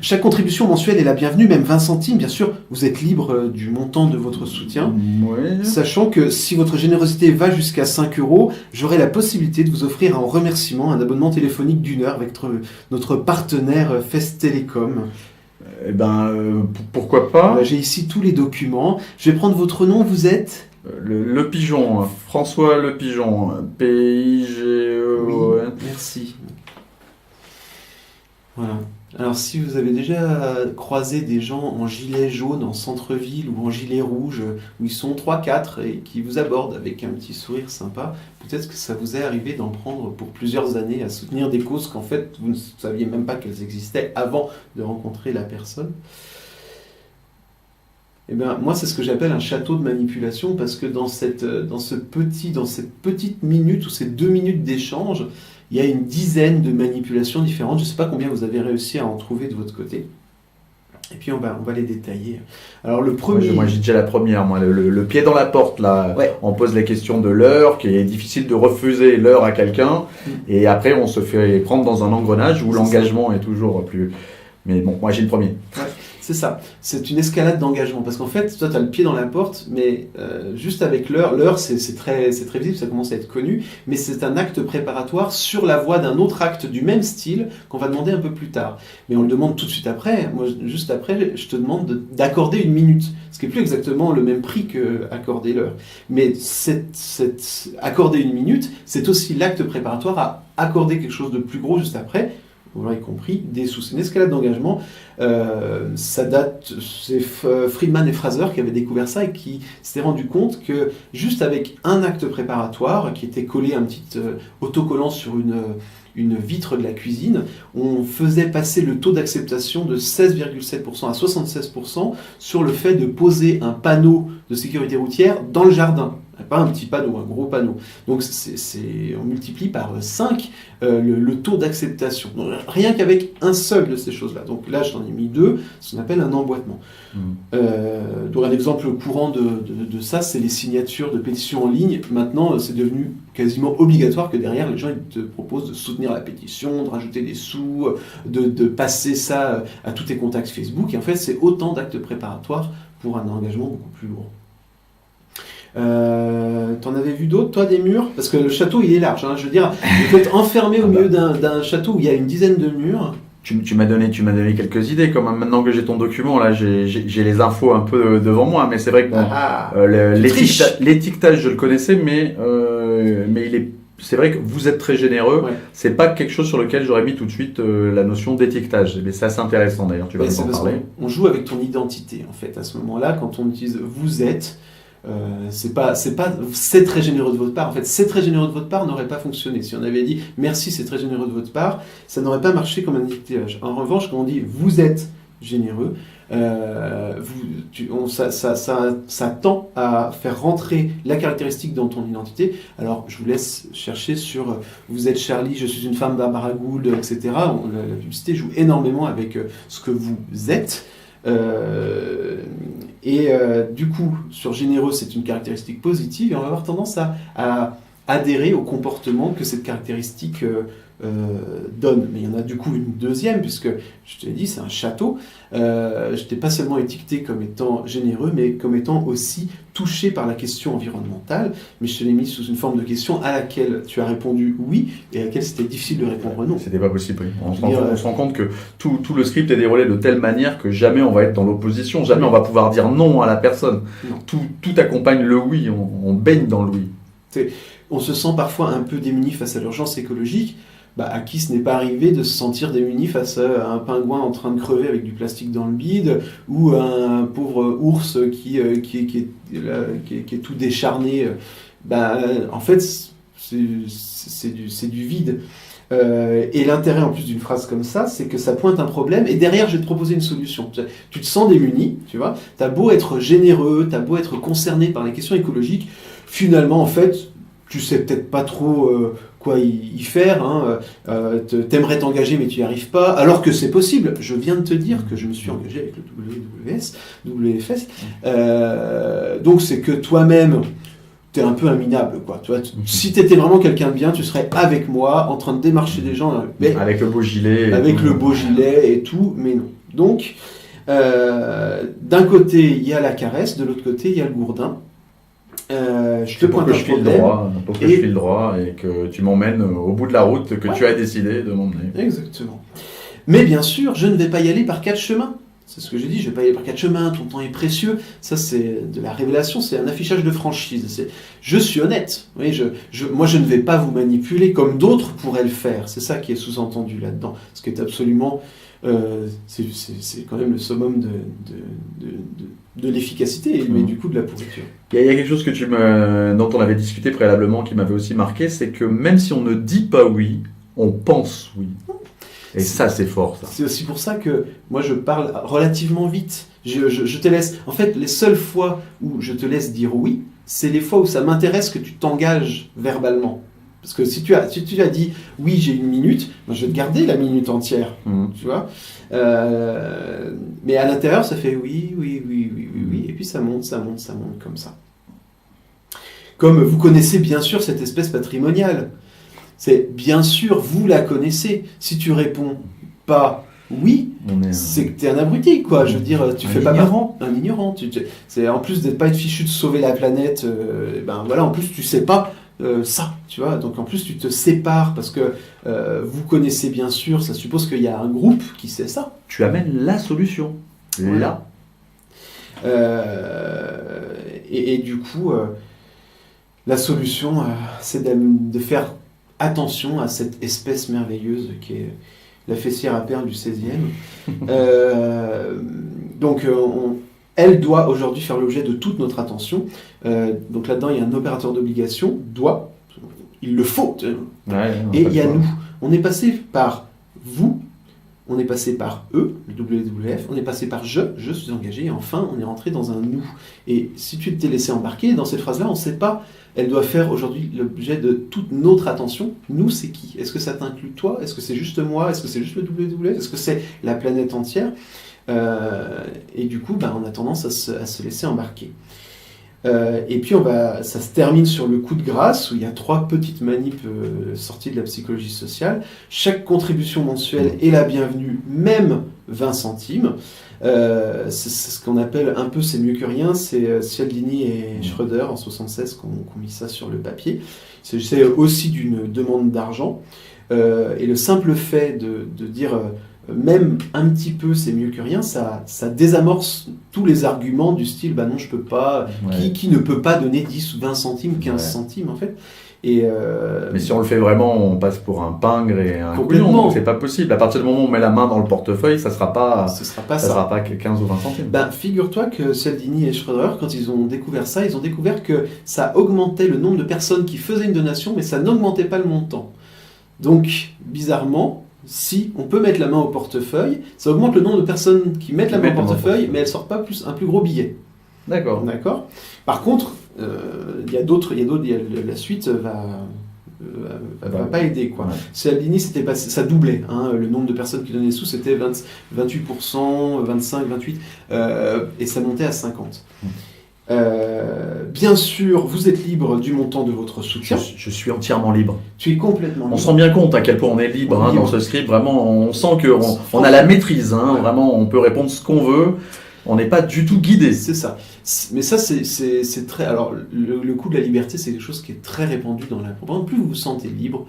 Chaque contribution mensuelle est la bienvenue, même 20 centimes, bien sûr. Vous êtes libre du montant de votre soutien. Ouais. Sachant que si votre générosité va jusqu'à 5 euros, j'aurai la possibilité de vous offrir en remerciement un abonnement téléphonique d'1 heure avec notre partenaire Fest Télécom. Eh ben, pourquoi pas? Voilà, j'ai ici tous les documents. Je vais prendre votre nom, vous êtes Le Pigeon, François Le Pigeon, P-I-G-E... Oui, merci. Voilà. Alors si vous avez déjà croisé des gens en gilet jaune en centre-ville ou en gilet rouge, où ils sont 3-4 et qui vous abordent avec un petit sourire sympa, peut-être que ça vous est arrivé d'en prendre pour plusieurs années à soutenir des causes qu'en fait vous ne saviez même pas qu'elles existaient avant de rencontrer la personne. Eh bien, moi, c'est ce que j'appelle un château de manipulation, parce que dans cette petite minute ou ces 2 minutes d'échange, il y a une dizaine de manipulations différentes. Je ne sais pas combien vous avez réussi à en trouver de votre côté. Et puis, on va les détailler. Alors, le premier... Moi, j'ai déjà la première. Moi, le pied dans la porte, là. Ouais. On pose la question de l'heure, qu'il est difficile de refuser l'heure à quelqu'un. Et après, on se fait prendre dans un engrenage où l'engagement est toujours plus... Mais bon, moi, j'ai le premier. Ouais. C'est ça, c'est une escalade d'engagement, parce qu'en fait, toi tu as le pied dans la porte, mais juste avec l'heure c'est très visible, ça commence à être connu, mais c'est un acte préparatoire sur la voie d'un autre acte du même style qu'on va demander un peu plus tard. Mais on le demande tout de suite après. Moi, juste après, je te demande d'accorder 1 minute, ce qui n'est plus exactement le même prix qu'accorder l'heure. Mais accorder 1 minute, c'est aussi l'acte préparatoire à accorder quelque chose de plus gros juste après. Vous l'aurez compris, des sous. C'est une escalade d'engagement. Ça date, c'est Friedman et Fraser qui avaient découvert ça et qui s'étaient rendu compte que juste avec un acte préparatoire qui était collé un petit autocollant sur une vitre de la cuisine, on faisait passer le taux d'acceptation de 16,7% à 76% sur le fait de poser un panneau de sécurité routière dans le jardin. Pas un petit panneau, un gros panneau. Donc on multiplie par 5 le taux d'acceptation. Donc, rien qu'avec un seul de ces choses-là. Donc là, j'en ai mis 2, ce qu'on appelle un emboîtement. Donc un exemple courant de ça, c'est les signatures de pétitions en ligne. Maintenant, c'est devenu quasiment obligatoire que derrière, les gens ils te proposent de soutenir la pétition, de rajouter des sous, de passer ça à tous tes contacts Facebook. Et en fait, c'est autant d'actes préparatoires pour un engagement beaucoup plus lourd. T'en avais vu d'autres, toi, des murs? Parce que le château, il est large. Hein, je veux dire, vous pouvez être enfermé au milieu d'un château où il y a une dizaine de murs. Tu m'as donné quelques idées. Comme maintenant que j'ai ton document, là, j'ai les infos un peu devant moi. Mais c'est vrai que l'étiquetage, je le connaissais, mais c'est vrai que vous êtes très généreux. Ouais. C'est pas quelque chose sur lequel j'aurais mis tout de suite la notion d'étiquetage. Mais c'est assez intéressant d'ailleurs. Tu vas nous en parler. On joue avec ton identité en fait à ce moment-là quand on utilise vous êtes. C'est très généreux de votre part. En fait, c'est très généreux de votre part n'aurait pas fonctionné. Si on avait dit merci, c'est très généreux de votre part, ça n'aurait pas marché comme un étiquetage. En revanche, quand on dit vous êtes généreux, ça tend à faire rentrer la caractéristique dans ton identité. Alors, je vous laisse chercher sur vous êtes Charlie, je suis une femme Barbara Gould, etc. La publicité joue énormément avec ce que vous êtes. Du coup, sur généreux, c'est une caractéristique positive et on va avoir tendance à adhérer au comportement que cette caractéristique donne. Mais il y en a du coup une deuxième, puisque je te l'ai dit, c'est un château. Je t'ai pas seulement étiqueté comme étant généreux, mais comme étant aussi touché par la question environnementale. Mais je te l'ai mis sous une forme de question à laquelle tu as répondu oui, et à laquelle c'était difficile de répondre non. C'était pas possible. Oui. On se rend compte que tout le script est déroulé de telle manière que jamais on va être dans l'opposition, jamais on va pouvoir dire non à la personne. Tout accompagne le oui, on baigne dans le oui. On se sent parfois un peu démuni face à l'urgence écologique. À qui ce n'est pas arrivé de se sentir démuni face à un pingouin en train de crever avec du plastique dans le bide, ou à un pauvre ours qui est tout décharné. En fait, c'est du vide. Et l'intérêt en plus d'une phrase comme ça, c'est que ça pointe un problème et derrière je vais te proposer une solution. Tu te sens démuni, tu vois, t'as beau être généreux, t'as beau être concerné par les questions écologiques, finalement en fait, tu sais peut-être pas trop quoi y faire, hein, t'aimerais t'engager mais tu n'y arrives pas, alors que c'est possible. Je viens de te dire que je me suis engagé avec le WFS, donc c'est que toi-même, t'es un peu un minable, quoi. Tu vois, si t'étais vraiment quelqu'un de bien, tu serais avec moi, en train de démarcher des gens. Mais avec le beau gilet. Avec le beau gilet et tout, mais non. Donc, d'un côté, il y a la caresse, de l'autre côté, il y a le gourdin. Je te pointe un problème. Pour que je file droit et que tu m'emmènes au bout de la route que tu as décidé de m'emmener. Exactement. Mais bien sûr, je ne vais pas y aller par 4 chemins. C'est ce que j'ai dit, je ne vais pas y aller par 4 chemins, ton temps est précieux. Ça, c'est de la révélation, c'est un affichage de franchise. Je suis honnête. Oui, moi, je ne vais pas vous manipuler comme d'autres pourraient le faire. C'est ça qui est sous-entendu là-dedans. Ce qui est absolument... c'est quand même le summum de l'efficacité, mais du coup de la pourriture. Il y a quelque chose dont on avait discuté préalablement qui m'avait aussi marqué, c'est que même si on ne dit pas oui, on pense oui. Et ça, c'est fort, ça. C'est aussi pour ça que moi, je parle relativement vite. Je te laisse... En fait, les seules fois où je te laisse dire oui, c'est les fois où ça m'intéresse que tu t'engages verbalement. Parce que si tu as dit « oui, j'ai 1 minute », moi, je vais te garder la minute entière, tu vois. Mais à l'intérieur, ça fait « oui », et puis ça monte comme ça. Comme vous connaissez bien sûr cette espèce patrimoniale. C'est bien sûr, vous la connaissez. Si tu réponds pas oui, c'est que tu es un abruti, quoi. Je veux dire, tu fais pas un ignorant. C'est en plus d'être pas être fichu de sauver la planète, ben voilà, en plus tu sais pas ça, tu vois. Donc en plus tu te sépares parce que vous connaissez bien sûr, ça suppose qu'il y a un groupe qui sait ça. Tu amènes la solution. Là. Et du coup, la solution, c'est de faire attention à cette espèce merveilleuse qui est la fessière à perles du 16e. Donc, elle doit aujourd'hui faire l'objet de toute notre attention. Donc là-dedans, il y a un opérateur d'obligation, doit, il le faut. Et il y a nous. On est passé par vous, on est passé par eux, le WWF, on est passé par je suis engagé, et enfin, on est rentré dans un nous. Et si tu t'es laissé embarquer, dans cette phrase-là, on ne sait pas. Elle doit faire aujourd'hui l'objet de toute notre attention. Nous, c'est qui? Est-ce que ça t'inclut toi? Est-ce que c'est juste moi? Est-ce que c'est juste le WWF? Est-ce que c'est la planète entière? Et du coup, on a tendance à se laisser embarquer. Et puis, ça se termine sur le coup de grâce, où il y a 3 petites manips sorties de la psychologie sociale. Chaque contribution mensuelle est la bienvenue, même 20 centimes. C'est ce qu'on appelle un peu c'est mieux que rien, c'est Cialdini et Schroeder en 76 qui ont mis ça sur le papier. C'est aussi d'une demande d'argent et le simple fait de dire même un petit peu c'est mieux que rien, ça désamorce tous les arguments du style bah non je peux pas, qui ne peut pas donner 10 ou 20 centimes, 15 centimes en fait. Mais si on le fait vraiment, on passe pour un pingre et un couillon, donc c'est pas possible. À partir du moment où on met la main dans le portefeuille, ça sera pas 15 ou 20 centimes. Figure-toi que Cialdini et Schroeder, quand ils ont découvert ça, ils ont découvert que ça augmentait le nombre de personnes qui faisaient une donation, mais ça n'augmentait pas le montant. Donc, bizarrement, si on peut mettre la main au portefeuille, ça augmente le nombre de personnes qui mettent la main au portefeuille, mais elles ne sortent pas un plus gros billet. D'accord. Par contre, la suite va pas aider, quoi. Cialdini, ça doublait, le nombre de personnes qui donnaient des sous, c'était 28%, 25, 28, et ça montait à 50. Bien sûr, vous êtes libre du montant de votre soutien. Je suis entièrement libre. Tu es complètement libre. On se rend bien compte à quel point on est libre dans ce script. Vraiment, on sent qu'on a la maîtrise. Vraiment, on peut répondre ce qu'on veut. On n'est pas du tout guidé. C'est ça. Mais ça, c'est très... Alors, le coup de la liberté, c'est quelque chose qui est très répandu dans la propagande. Plus vous vous sentez libre,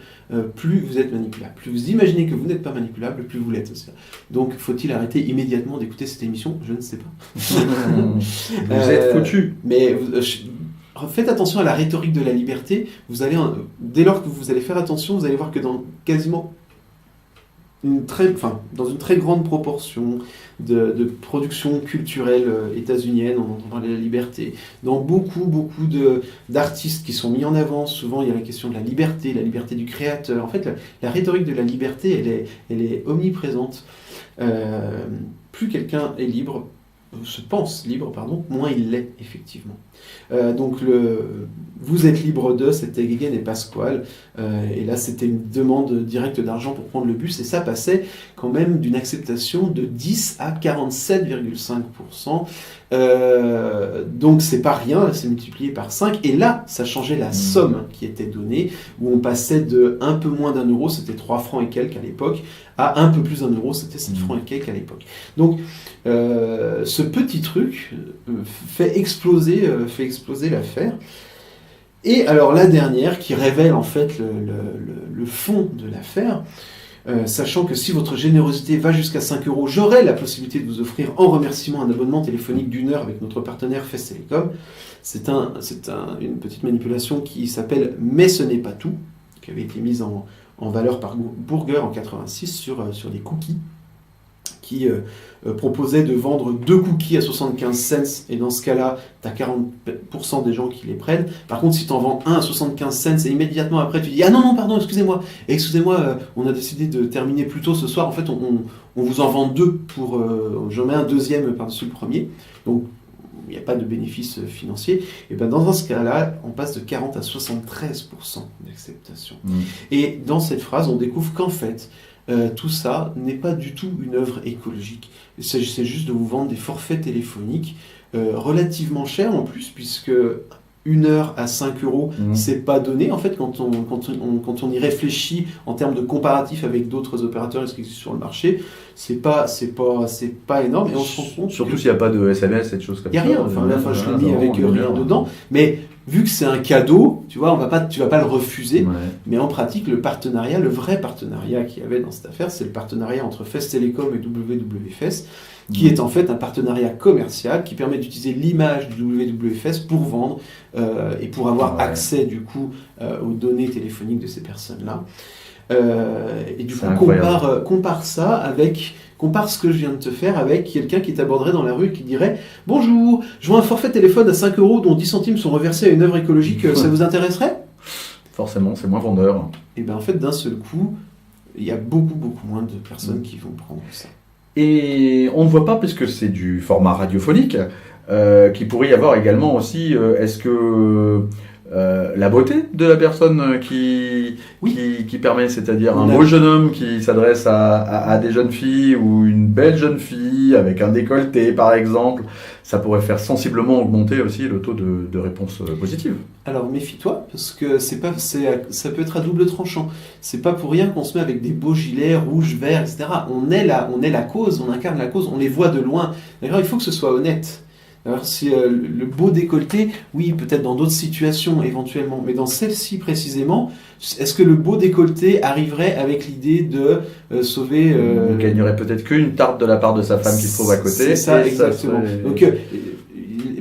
plus vous êtes manipulable. Plus vous imaginez que vous n'êtes pas manipulable, plus vous l'êtes aussi. Donc, faut-il arrêter immédiatement d'écouter cette émission? Je ne sais pas. Vous êtes foutu. Mais faites attention à la rhétorique de la liberté. Dès lors que vous allez faire attention, vous allez voir que dans quasiment dans une très grande proportion de production culturelle états-unienne, on entend parler de la liberté. Dans beaucoup d'artistes qui sont mis en avant, souvent il y a la question de la liberté du créateur. En fait, la rhétorique de la liberté, elle est omniprésente. Plus quelqu'un est libre, se pense libre, pardon, moins il l'est, effectivement. Donc, vous êtes libre de, c'était Guéguen et Pasquale, et là c'était une demande directe d'argent pour prendre le bus, et ça passait quand même d'une acceptation de 10 à 47,5%. Donc c'est pas rien, c'est multiplié par 5, et là ça changeait la somme qui était donnée, où on passait de un peu moins d'1 euro, c'était 3 francs et quelques à l'époque, à un peu plus d'1 euro, c'était 7 francs et quelques à l'époque. Donc ce petit truc fait exploser l'affaire. Et alors la dernière qui révèle en fait le fond de l'affaire, sachant que si votre générosité va jusqu'à 5 euros, j'aurai la possibilité de vous offrir en remerciement un abonnement téléphonique d'1 heure avec notre partenaire FES Télécom. C'est une petite manipulation qui s'appelle « Mais ce n'est pas tout », qui avait été mise en valeur par Burger en 86 sur des cookies, qui proposait de vendre 2 cookies à 75 cents, et dans ce cas-là, tu as 40% des gens qui les prennent. Par contre, si tu en vends un à 75 cents, et immédiatement après, tu dis « Ah non, pardon, excusez-moi, on a décidé de terminer plus tôt ce soir, en fait, on vous en vend 2 pour... j'en mets un deuxième par-dessus le premier. » Donc, il n'y a pas de bénéfice financier. Et bien dans ce cas-là, on passe de 40 à 73% d'acceptation. Et dans cette phrase, on découvre qu'en fait, tout ça n'est pas du tout une œuvre écologique. Il s'agissait juste de vous vendre des forfaits téléphoniques relativement chers en plus, puisque 1 heure à 5 euros, c'est pas donné. En fait, quand on y réfléchit en termes de comparatif avec d'autres opérateurs qui existent sur le marché, c'est pas énorme. Et on se rend compte surtout s'il n'y a pas de SMS et de choses comme ça. Il n'y a rien. Je l'ai mis avec rien dedans. Mais vu que c'est un cadeau, tu vois, tu vas pas le refuser. Ouais. Mais en pratique, le vrai partenariat qu'il y avait dans cette affaire, c'est le partenariat entre FES Télécom et WWFES, qui est en fait un partenariat commercial qui permet d'utiliser l'image du WWFES pour vendre et pour avoir accès du coup aux données téléphoniques de ces personnes-là. Et du coup, compare ce que je viens de te faire avec quelqu'un qui t'aborderait dans la rue et qui dirait « Bonjour, je vois un forfait téléphone à 5 euros dont 10 centimes sont reversés à une œuvre écologique, ça vous intéresserait ?» Forcément, c'est moins vendeur. Et bien en fait, d'un seul coup, il y a beaucoup moins de personnes qui vont prendre ça. Et on ne voit pas, puisque c'est du format radiophonique, qu'il pourrait y avoir également aussi, est-ce que la beauté de la personne qui permet, c'est-à-dire un beau jeune homme qui s'adresse à des jeunes filles, ou une belle jeune fille avec un décolleté par exemple, ça pourrait faire sensiblement augmenter aussi le taux de réponse positive. Alors méfie-toi, parce que ça peut être à double tranchant. C'est pas pour rien qu'on se met avec des beaux gilets rouges, verts, etc. On est la cause, on incarne la cause, on les voit de loin. D'ailleurs, il faut que ce soit honnête. Alors si le beau décolleté, oui, peut-être dans d'autres situations éventuellement, mais dans celle-ci précisément, est-ce que le beau décolleté arriverait avec l'idée de sauver... Il gagnerait peut-être qu'une tarte de la part de sa femme qui se trouve à côté. C'est ça, exactement. Donc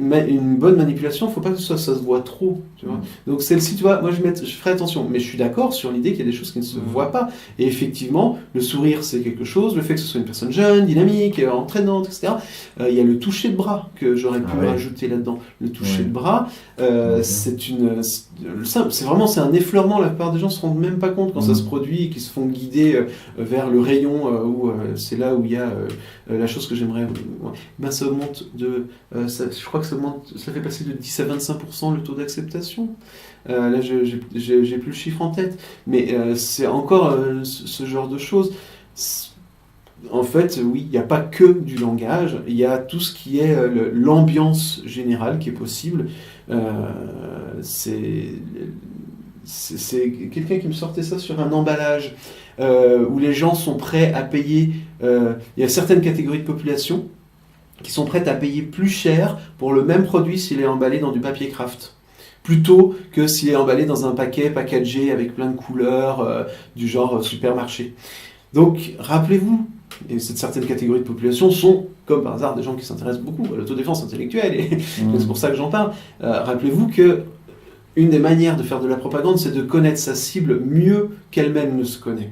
une bonne manipulation, il ne faut pas que ça se voit trop. Tu vois. Donc celle-ci, tu vois, moi je ferai attention, mais je suis d'accord sur l'idée qu'il y a des choses qui ne se voient pas. Et effectivement, le sourire c'est quelque chose, le fait que ce soit une personne jeune, dynamique, entraînante, etc. Il y a le toucher de bras que j'aurais pu rajouter là-dedans. Le toucher de bras, c'est un effleurement, la plupart des gens ne se rendent même pas compte quand ça se produit et qu'ils se font guider vers le rayon où c'est là où il y a la chose que j'aimerais... Ben, ça augmente je crois que ça fait passer de 10 à 25% le taux d'acceptation. Là, j'ai plus le chiffre en tête, mais c'est encore ce genre de choses. En fait, oui, il n'y a pas que du langage, il y a tout ce qui est l'ambiance générale qui est possible. C'est quelqu'un qui me sortait ça sur un emballage, où les gens sont prêts à payer... il y a certaines catégories de population qui sont prêtes à payer plus cher pour le même produit s'il est emballé dans du papier craft, plutôt que s'il est emballé dans un paquet packagé avec plein de couleurs du genre supermarché. Donc, rappelez-vous, et certaines catégories de population sont, comme par hasard, des gens qui s'intéressent beaucoup à l'autodéfense intellectuelle, et c'est pour ça que j'en parle. Rappelez-vous que une des manières de faire de la propagande, c'est de connaître sa cible mieux qu'elle-même ne se connaît.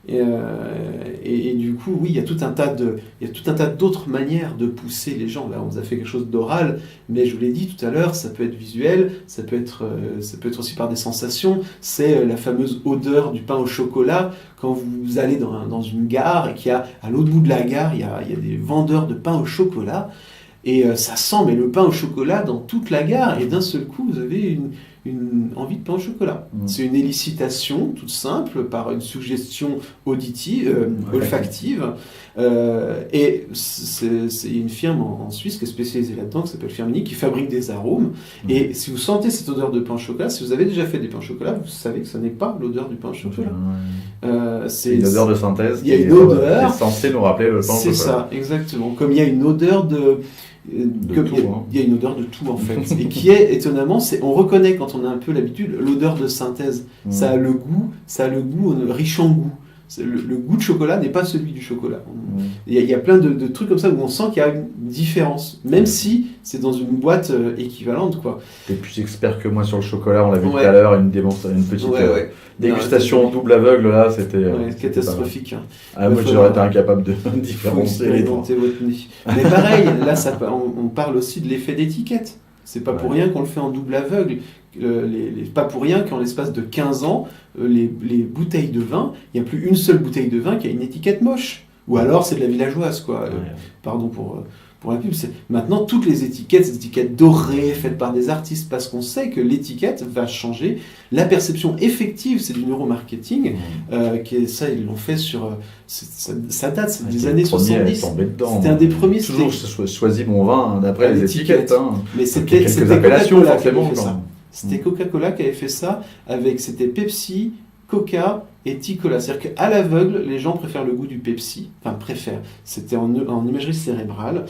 Et du coup, oui, il y a tout un tas d'autres manières de pousser les gens. Là, on vous a fait quelque chose d'oral, mais je vous l'ai dit tout à l'heure, ça peut être visuel, ça peut être aussi par des sensations. C'est la fameuse odeur du pain au chocolat. Quand vous allez dans une gare et qu'il y a, à l'autre bout de la gare, il y a des vendeurs de pain au chocolat, et ça sent mais le pain au chocolat dans toute la gare, et d'un seul coup, vous avez une envie de pain au chocolat. C'est une élicitation toute simple par une suggestion auditive, olfactive. Et c'est une firme en Suisse qui est spécialisée là-dedans, qui s'appelle Firmenich, qui fabrique des arômes. Et si vous sentez cette odeur de pain au chocolat, si vous avez déjà fait des pains au chocolat, vous savez que ce n'est pas l'odeur du pain au chocolat. C'est une odeur de synthèse. Il y a une odeur. Qui est censée nous rappeler le pain au chocolat. C'est ça, exactement. Comme il y a une odeur il y a une odeur de tout en fait, et qui est étonnamment, on reconnaît quand on a un peu l'habitude l'odeur de synthèse. Ça a le goût riche en goût. Le goût de chocolat n'est pas celui du chocolat. Il y a plein de trucs comme ça où on sent qu'il y a une différence, même si c'est dans une boîte équivalente, quoi. T'es plus expert que moi sur le chocolat, on l'a vu tout à l'heure, une petite dégustation en double aveugle, là, c'était catastrophique. Moi, j'aurais été incapable de différencier les trois. Mais pareil, là, on parle aussi de l'effet d'étiquette. C'est pas pour rien qu'on le fait en double aveugle. Pas pour rien qu'en l'espace de 15 ans, les bouteilles de vin, il n'y a plus une seule bouteille de vin qui a une étiquette moche. Ou alors c'est de la villageoise, quoi. Pardon pour la pub. Maintenant, toutes les étiquettes, ces étiquettes dorées, faites par des artistes, parce qu'on sait que l'étiquette va changer. La perception effective, c'est du neuromarketing. Ça, ils l'ont fait sur... ça date, c'est des années 70. C'était un des premiers. Toujours choisi mon vin d'après les étiquettes. Mais c'était appellations, forcément. C'était Coca-Cola qui avait fait ça, c'était Pepsi, Coca et Ticola. C'est-à-dire qu'à l'aveugle, les gens préfèrent le goût du Pepsi. Enfin, préfèrent. C'était en imagerie cérébrale.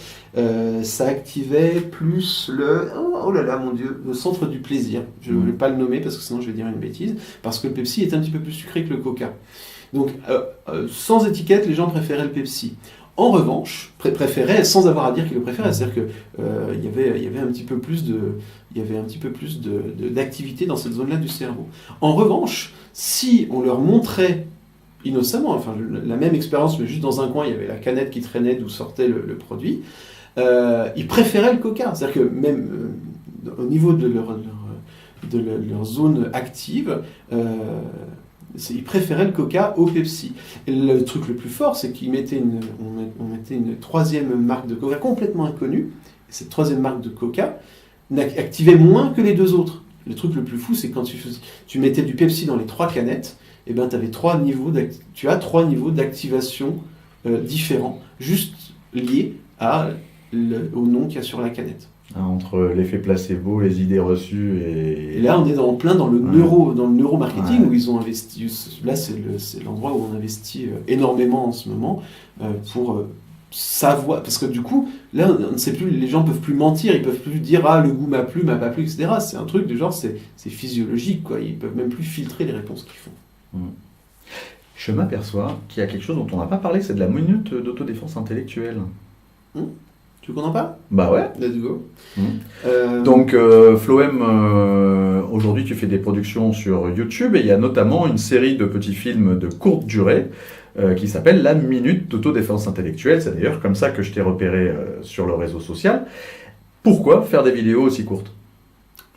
Ça activait plus oh là là, mon Dieu, le centre du plaisir. Je ne vais pas le nommer parce que sinon je vais dire une bêtise. Parce que le Pepsi est un petit peu plus sucré que le Coca. Donc, sans étiquette, les gens préféraient le Pepsi. En revanche, préférait sans avoir à dire qu'il le préférait, c'est-à-dire que il y avait un petit peu plus d'activité dans cette zone-là du cerveau. En revanche, si on leur montrait innocemment, enfin la même expérience, mais juste dans un coin, il y avait la canette qui traînait d'où sortait le produit, ils préféraient le Coca, c'est-à-dire que même au niveau de leur zone active. Ils préféraient le Coca au Pepsi. Et le truc le plus fort, c'est qu'on mettait une troisième marque de Coca complètement inconnue. Et cette troisième marque de Coca activait moins que les deux autres. Le truc le plus fou, c'est quand tu mettais du Pepsi dans les 3 canettes, et ben, tu as 3 niveaux d'activation différents, juste liés au nom qu'il y a sur la canette. Entre l'effet placebo, les idées reçues et là on est en plein dans le neuromarketing où ils ont investi. Là c'est l'endroit où on investit énormément en ce moment pour savoir, parce que du coup là on ne sait plus, les gens peuvent plus mentir, ils peuvent plus dire le goût m'a plu, m'a pas plu, etc. C'est un truc de genre, c'est physiologique, quoi. Ils peuvent même plus filtrer les réponses qu'ils font. Je m'aperçois qu'il y a quelque chose dont on n'a pas parlé, c'est de la minute d'autodéfense intellectuelle. Tu veux qu'on en parle ? Bah ouais. Let's go. Donc, Floem, aujourd'hui, tu fais des productions sur YouTube et il y a notamment une série de petits films de courte durée qui s'appelle La Minute d'autodéfense intellectuelle. C'est d'ailleurs comme ça que je t'ai repéré sur le réseau social. Pourquoi faire des vidéos aussi courtes ?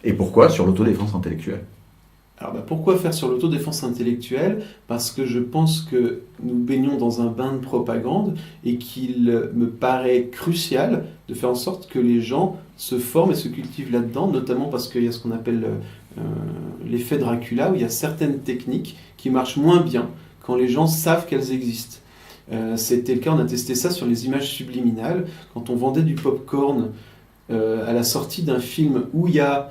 Et pourquoi sur l'autodéfense intellectuelle ? Alors pourquoi faire sur l'autodéfense intellectuelle ? Parce que je pense que nous baignons dans un bain de propagande et qu'il me paraît crucial de faire en sorte que les gens se forment et se cultivent là-dedans, notamment parce qu'il y a ce qu'on appelle l'effet Dracula, où il y a certaines techniques qui marchent moins bien quand les gens savent qu'elles existent. C'était le cas, on a testé ça sur les images subliminales, quand on vendait du pop-corn à la sortie d'un film où il y a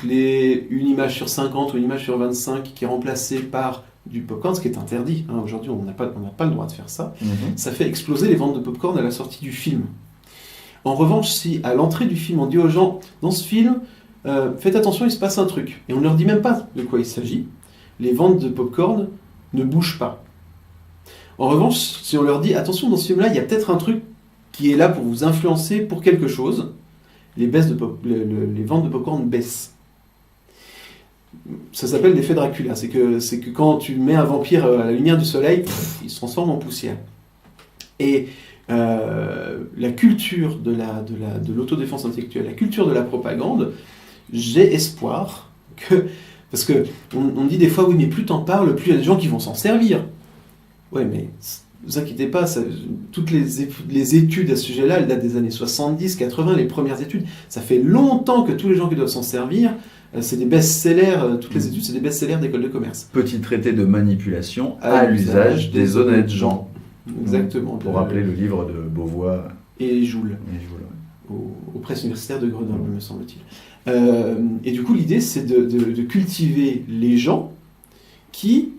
une image sur 50 ou une image sur 25 qui est remplacée par du popcorn, ce qui est interdit. Aujourd'hui, on n'a pas le droit de faire ça. Ça fait exploser les ventes de popcorn à la sortie du film. En revanche, si à l'entrée du film, on dit aux gens, dans ce film, faites attention, il se passe un truc, et on ne leur dit même pas de quoi il s'agit, les ventes de popcorn ne bougent pas. En revanche, si on leur dit, attention, dans ce film-là, il y a peut-être un truc qui est là pour vous influencer pour quelque chose, les ventes de popcorn baissent. ça s'appelle l'effet Dracula. C'est que quand tu mets un vampire à la lumière du soleil, il se transforme en poussière. Et la culture de l'autodéfense intellectuelle, la culture de la propagande, j'ai espoir que... Parce qu'on dit des fois, oui, mais plus t'en parles, plus il y a des gens qui vont s'en servir. Ouais, mais ne vous inquiétez pas, toutes les études à ce sujet-là, elles datent des années 70, 80, les premières études. Ça fait longtemps que tous les gens qui doivent s'en servir, c'est des best-sellers, toutes les études, c'est des best-sellers d'école de commerce. Petit traité de manipulation à l'usage des honnêtes gens. Exactement. Pour rappeler le livre de Beauvois. Et Joule. Aux presses universitaires de Grenoble, me semble-t-il. Et du coup, l'idée, c'est de cultiver les gens qui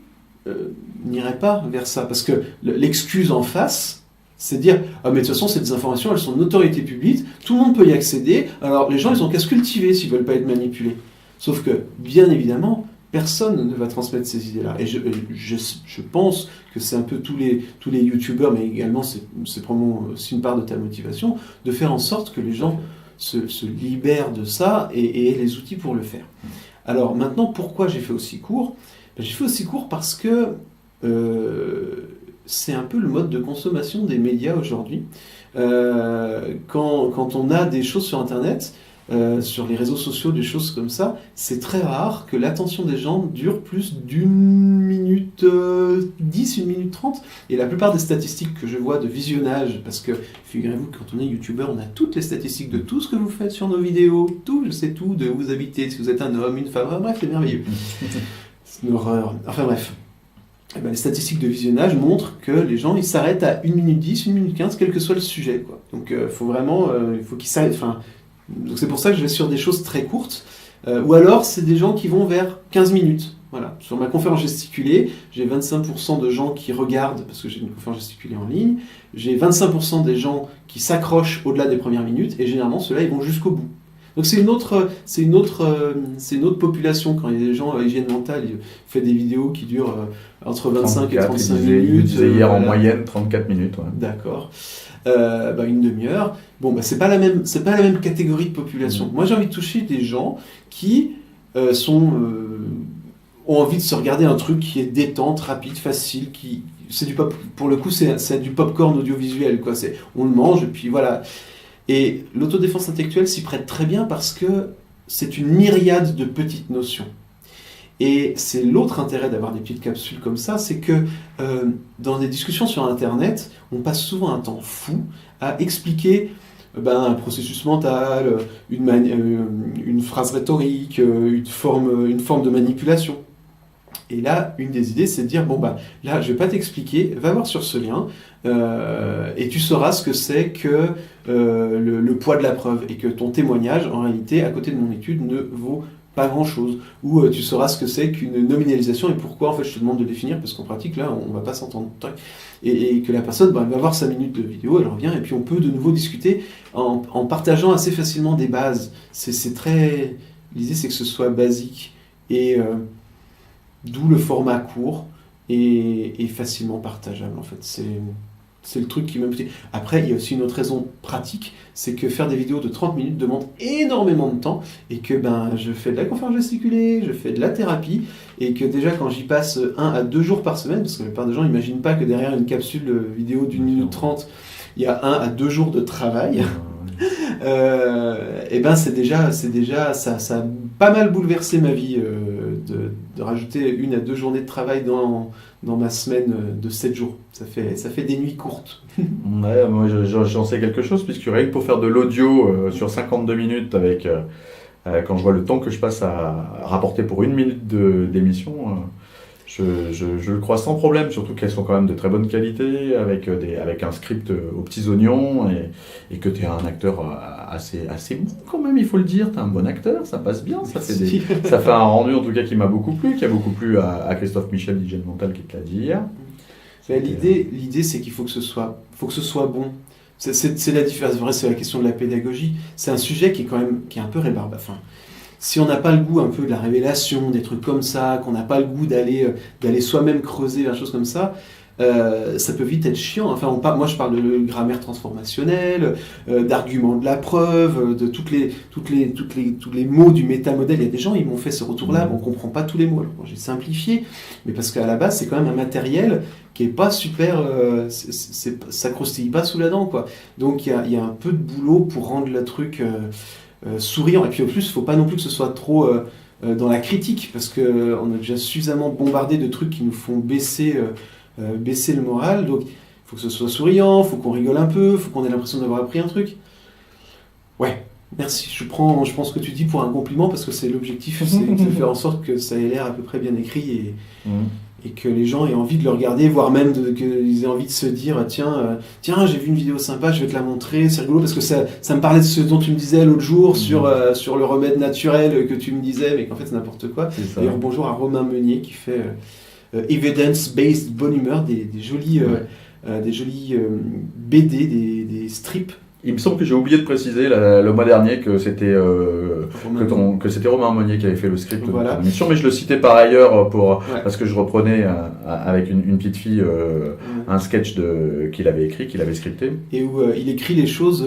n'iraient pas vers ça. Parce que l'excuse en face, c'est de dire « Ah, mais de toute façon, ces informations, elles sont de notoriété publique, tout le monde peut y accéder, alors les gens, ils ont qu'à se cultiver s'ils ne veulent pas être manipulés. » Sauf que, bien évidemment, personne ne va transmettre ces idées-là. Et je pense que c'est un peu tous les youtubeurs, mais également, c'est probablement aussi une part de ta motivation, de faire en sorte que les gens se libèrent de ça et aient les outils pour le faire. Alors maintenant, pourquoi j'ai fait aussi court ? J'ai fait aussi court parce que c'est un peu le mode de consommation des médias aujourd'hui. Quand on a des choses sur Internet, sur les réseaux sociaux, des choses comme ça, c'est très rare que l'attention des gens dure plus d'1 minute 10, 1 minute 30. Et la plupart des statistiques que je vois de visionnage, parce que figurez-vous que quand on est youtubeur, on a toutes les statistiques de tout ce que vous faites sur nos vidéos, tout, je sais tout, de où vous habitez, si vous êtes un homme, une femme, bref, c'est merveilleux. C'est une horreur. Enfin bref. Eh ben, les statistiques de visionnage montrent que les gens ils s'arrêtent à 1 minute 10, 1 minute 15, quel que soit le sujet, quoi. Donc faut vraiment, il faut qu'ils s'arrêtent. Donc c'est pour ça que je vais sur des choses très courtes. Ou alors c'est des gens qui vont vers 15 minutes. Voilà. Sur ma conférence gesticulée, j'ai 25% de gens qui regardent, parce que j'ai une conférence gesticulée en ligne, j'ai 25% des gens qui s'accrochent au-delà des premières minutes, et généralement ceux-là ils vont jusqu'au bout. Donc c'est une autre population. Quand il y a des gens à hygiène mentale, ils font des vidéos qui durent entre 25 et 35 minutes. Il disait hier en moyenne 34 minutes. Ouais. D'accord. Une demi-heure. Bon, c'est pas la même catégorie de population. Moi, j'ai envie de toucher des gens qui ont envie de se regarder un truc qui est détente, rapide, facile, c'est du pop. Pour le coup, c'est du popcorn audiovisuel, quoi. On le mange et puis voilà. Et l'autodéfense intellectuelle s'y prête très bien parce que c'est une myriade de petites notions. Et c'est l'autre intérêt d'avoir des petites capsules comme ça, c'est que dans des discussions sur Internet, on passe souvent un temps fou à expliquer un processus mental, une phrase rhétorique, une forme de manipulation. Et là, une des idées, c'est de dire, là, je vais pas t'expliquer, va voir sur ce lien, et tu sauras ce que c'est que le poids de la preuve, et que ton témoignage, en réalité, à côté de mon étude, ne vaut pas grand-chose. Ou tu sauras ce que c'est qu'une nominalisation, et pourquoi, en fait, je te demande de définir, parce qu'en pratique, là, on va pas s'entendre. Et que la personne va voir 5 minutes de vidéo, elle revient, et puis on peut de nouveau discuter en partageant assez facilement des bases. L'idée, c'est que ce soit basique, et d'où le format court et facilement partageable, en fait. C'est le truc qui m'a motivé. Après, il y a aussi une autre raison pratique, c'est que faire des vidéos de 30 minutes demande énormément de temps, et que je fais de la conférence gesticulée, je fais de la thérapie, et que déjà quand j'y passe 1 à 2 jours par semaine, parce que la plupart des gens n'imaginent pas que derrière une capsule vidéo d'1 minute 30, il y a 1 à 2 jours de travail. C'est déjà ça a pas mal bouleversé ma vie de rajouter 1 à 2 journées de travail dans ma semaine de 7 jours. Ça fait des nuits courtes. Ouais, moi j'en sais quelque chose, puisque rien que pour faire de l'audio sur 52 minutes avec quand je vois le temps que je passe à rapporter pour 1 minute d'émission, je le crois sans problème, surtout qu'elles sont quand même de très bonne qualité, avec un script aux petits oignons, et que tu es un acteur assez bon quand même, il faut le dire, tu es un bon acteur, ça passe bien, ça fait un rendu en tout cas qui m'a beaucoup plu, qui a beaucoup plu à Christophe Michel d'Hygiène Mentale qui te l'a dit hier. L'idée c'est qu'il faut que ce soit bon. C'est la différence, vrai, c'est la question de la pédagogie. C'est un sujet qui est un peu rébarbafin. Si on n'a pas le goût un peu de la révélation, des trucs comme ça, qu'on n'a pas le goût d'aller soi-même creuser des choses comme ça, ça peut vite être chiant. Enfin, moi je parle de grammaire transformationnelle, d'arguments de la preuve, de tous les mots du métamodèle. Il y a des gens, ils m'ont fait ce retour-là, on ne comprend pas tous les mots. Alors, j'ai simplifié, mais parce qu'à la base, c'est quand même un matériel qui n'est pas super, ça croustille pas sous la dent, quoi. Donc il y a un peu de boulot pour rendre le truc souriant. Et puis en plus, il ne faut pas non plus que ce soit trop dans la critique, parce qu'on a déjà suffisamment bombardé de trucs qui nous font baisser le moral. Donc il faut que ce soit souriant, il faut qu'on rigole un peu, il faut qu'on ait l'impression d'avoir appris un truc. Ouais, merci. Je prends ce que tu dis pour un compliment, parce que c'est l'objectif, c'est de faire en sorte que ça ait l'air à peu près bien écrit et que les gens aient envie de le regarder, voire même qu'ils aient envie de se dire tiens, j'ai vu une vidéo sympa, je vais te la montrer, c'est rigolo, parce que ça me parlait de ce dont tu me disais l'autre jour sur le remède naturel que tu me disais, mais qu'en fait c'est n'importe quoi. D'ailleurs, bonjour à Romain Meunier qui fait Evidence-Based Bonne Humeur, des jolis BD, des strips. Il me semble que j'ai oublié de préciser le mois dernier que c'était Romain Meunier qui avait fait le script de l'émission, mais je le citais par ailleurs parce que je reprenais avec une petite fille un sketch qu'il avait écrit, qu'il avait scripté. Et où il écrit les choses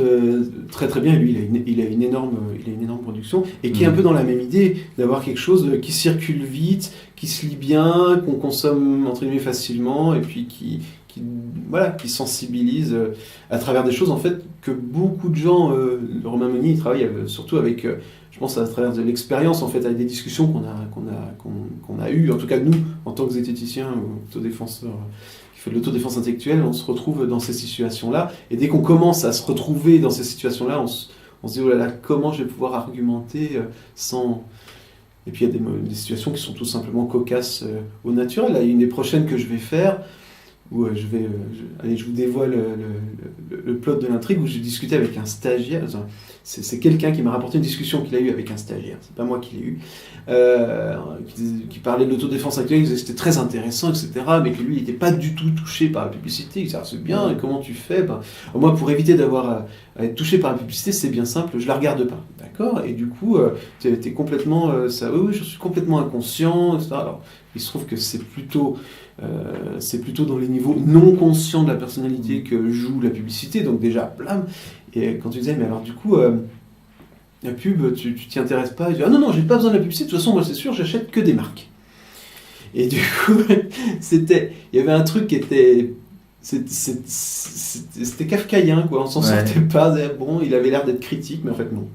très très bien. Lui, il a une énorme production et qui est un peu dans la même idée d'avoir quelque chose qui circule vite, qui se lit bien, qu'on consomme entre guillemets facilement et puis qui sensibilise à travers des choses en fait que beaucoup de gens, Romain Meunier il travaille surtout avec, je pense à travers de l'expérience en fait, avec des discussions qu'on a eues, en tout cas nous en tant que zététiciens ou autodéfenseurs qui fait de l'autodéfense intellectuelle, on se retrouve dans ces situations-là, et dès qu'on commence à se retrouver dans ces situations-là, on se dit oh là là, comment je vais pouvoir argumenter sans... Et puis il y a des situations qui sont tout simplement cocasses au naturel. Là, une des prochaines que je vais faire, où je vous dévoile le plot de l'intrigue, où j'ai discuté avec un stagiaire. C'est quelqu'un qui m'a rapporté une discussion qu'il a eue avec un stagiaire, c'est pas moi qui l'ai eu, qui parlait de l'autodéfense actuelle, il disait que c'était très intéressant, etc., mais que lui, il n'était pas du tout touché par la publicité. Il disait, c'est bien, et comment tu fais? Moi, pour éviter d'avoir à être touché par la publicité, c'est bien simple, je la regarde pas, d'accord? Et du coup, t'es complètement... oui, je suis complètement inconscient, etc. Alors, il se trouve que c'est plutôt dans les niveaux non conscients de la personnalité que joue la publicité, donc déjà, blam. Et quand tu disais, mais alors du coup, la pub, tu t'y intéresses pas, et tu dis, ah non, j'ai pas besoin de la publicité, de toute façon, moi c'est sûr, j'achète que des marques. Et du coup, il y avait un truc qui était... C'était kafkaïen, quoi, on s'en sortait pas, bon, il avait l'air d'être critique, mais en fait non.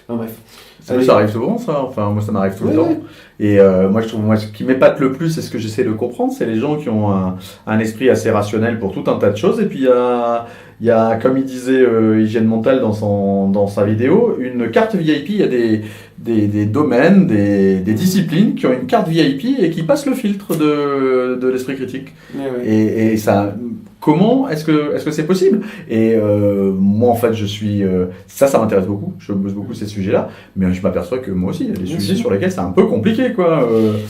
Enfin bref. Ça arrive souvent, ça. Enfin, moi, ça m'arrive tout le temps. Et moi, je trouve, ce qui m'épate le plus, c'est ce que j'essaie de comprendre, c'est les gens qui ont un esprit assez rationnel pour tout un tas de choses. Et puis, il y a comme il disait Hygiène Mentale dans sa vidéo, une carte VIP. Il y a des domaines, des disciplines qui ont une carte VIP et qui passent le filtre de l'esprit critique. Et ça... Comment est-ce que c'est possible? Et moi, en fait, ça m'intéresse beaucoup. Je bosse beaucoup ces sujets-là, mais je m'aperçois que moi aussi, il y a des sujets sur lesquels c'est un peu compliqué, quoi.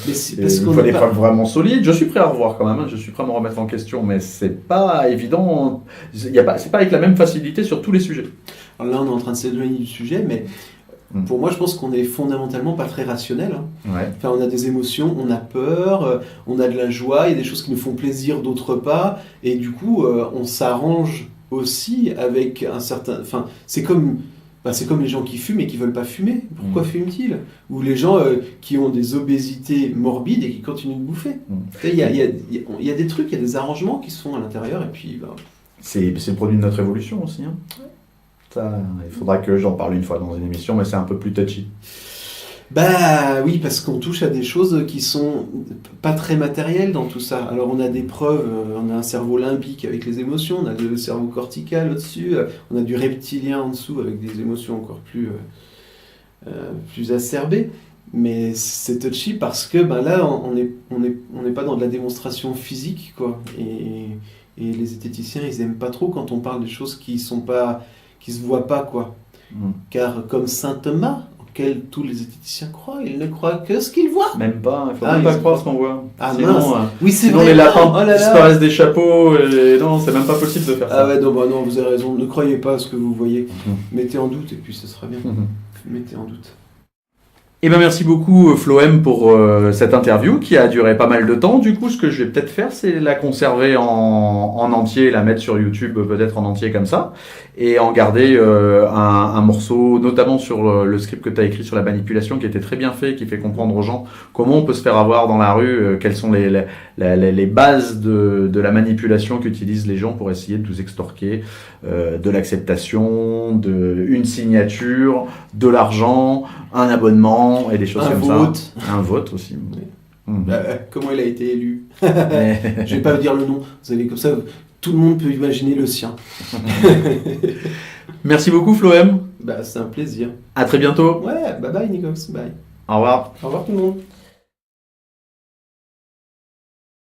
Il faut des preuves vraiment solides. Je suis prêt à revoir quand même. Je suis prêt à me remettre en question, mais c'est pas évident. C'est pas avec la même facilité sur tous les sujets. Alors là, on est en train de s'éloigner du sujet, mais pour moi, je pense qu'on est fondamentalement pas très rationnel. Enfin, on a des émotions, on a peur, on a de la joie, il y a des choses qui nous font plaisir, d'autres pas, et du coup, on s'arrange aussi avec un certain... Enfin, c'est comme les gens qui fument et qui veulent pas fumer. Pourquoi fument-ils? Ou les gens qui ont des obésités morbides et qui continuent de bouffer. Il y a des trucs, il y a des arrangements qui se font à l'intérieur, et puis... C'est le produit de notre évolution aussi, hein. Ça, il faudra que j'en parle une fois dans une émission, mais c'est un peu plus touchy. Bah oui, parce qu'on touche à des choses qui sont pas très matérielles dans tout ça. Alors on a des preuves, on a un cerveau limbique avec les émotions, on a le cerveau cortical au-dessus, on a du reptilien en dessous avec des émotions encore plus acerbées. Mais c'est touchy parce que là, on n'est pas dans de la démonstration physique, quoi. Et les zététiciens, ils aiment pas trop quand on parle des choses qui se voient pas, quoi. Car comme saint Thomas, auquel tous les zététiciens croient, ils ne croient que ce qu'ils voient. Même pas, il faut même pas croire ce qu'on voit. Sinon les lapins disparaissent des chapeaux, et non, c'est même pas possible de faire ça. Ah ouais, non, vous avez raison, ne croyez pas à ce que vous voyez. Mettez en doute et puis ce sera bien. Mettez en doute. Eh ben merci beaucoup Floem pour cette interview qui a duré pas mal de temps. Du coup, ce que je vais peut-être faire, c'est la conserver en entier, la mettre sur YouTube peut-être en entier comme ça, et en garder un morceau, notamment sur le script que tu as écrit sur la manipulation, qui était très bien fait, qui fait comprendre aux gens comment on peut se faire avoir dans la rue, quelles sont les bases de la manipulation qu'utilisent les gens pour essayer de nous extorquer, de l'acceptation, une signature, de l'argent, un abonnement et des choses comme vote. Ça. Un vote aussi. Oui. Mmh. Comment il a été élu. Je vais pas vous dire le nom. Vous allez comme ça, tout le monde peut imaginer le sien. Merci beaucoup Floem. C'est un plaisir. À très bientôt. Ouais, bye bye Nicox, bye. Au revoir. Au revoir tout le monde.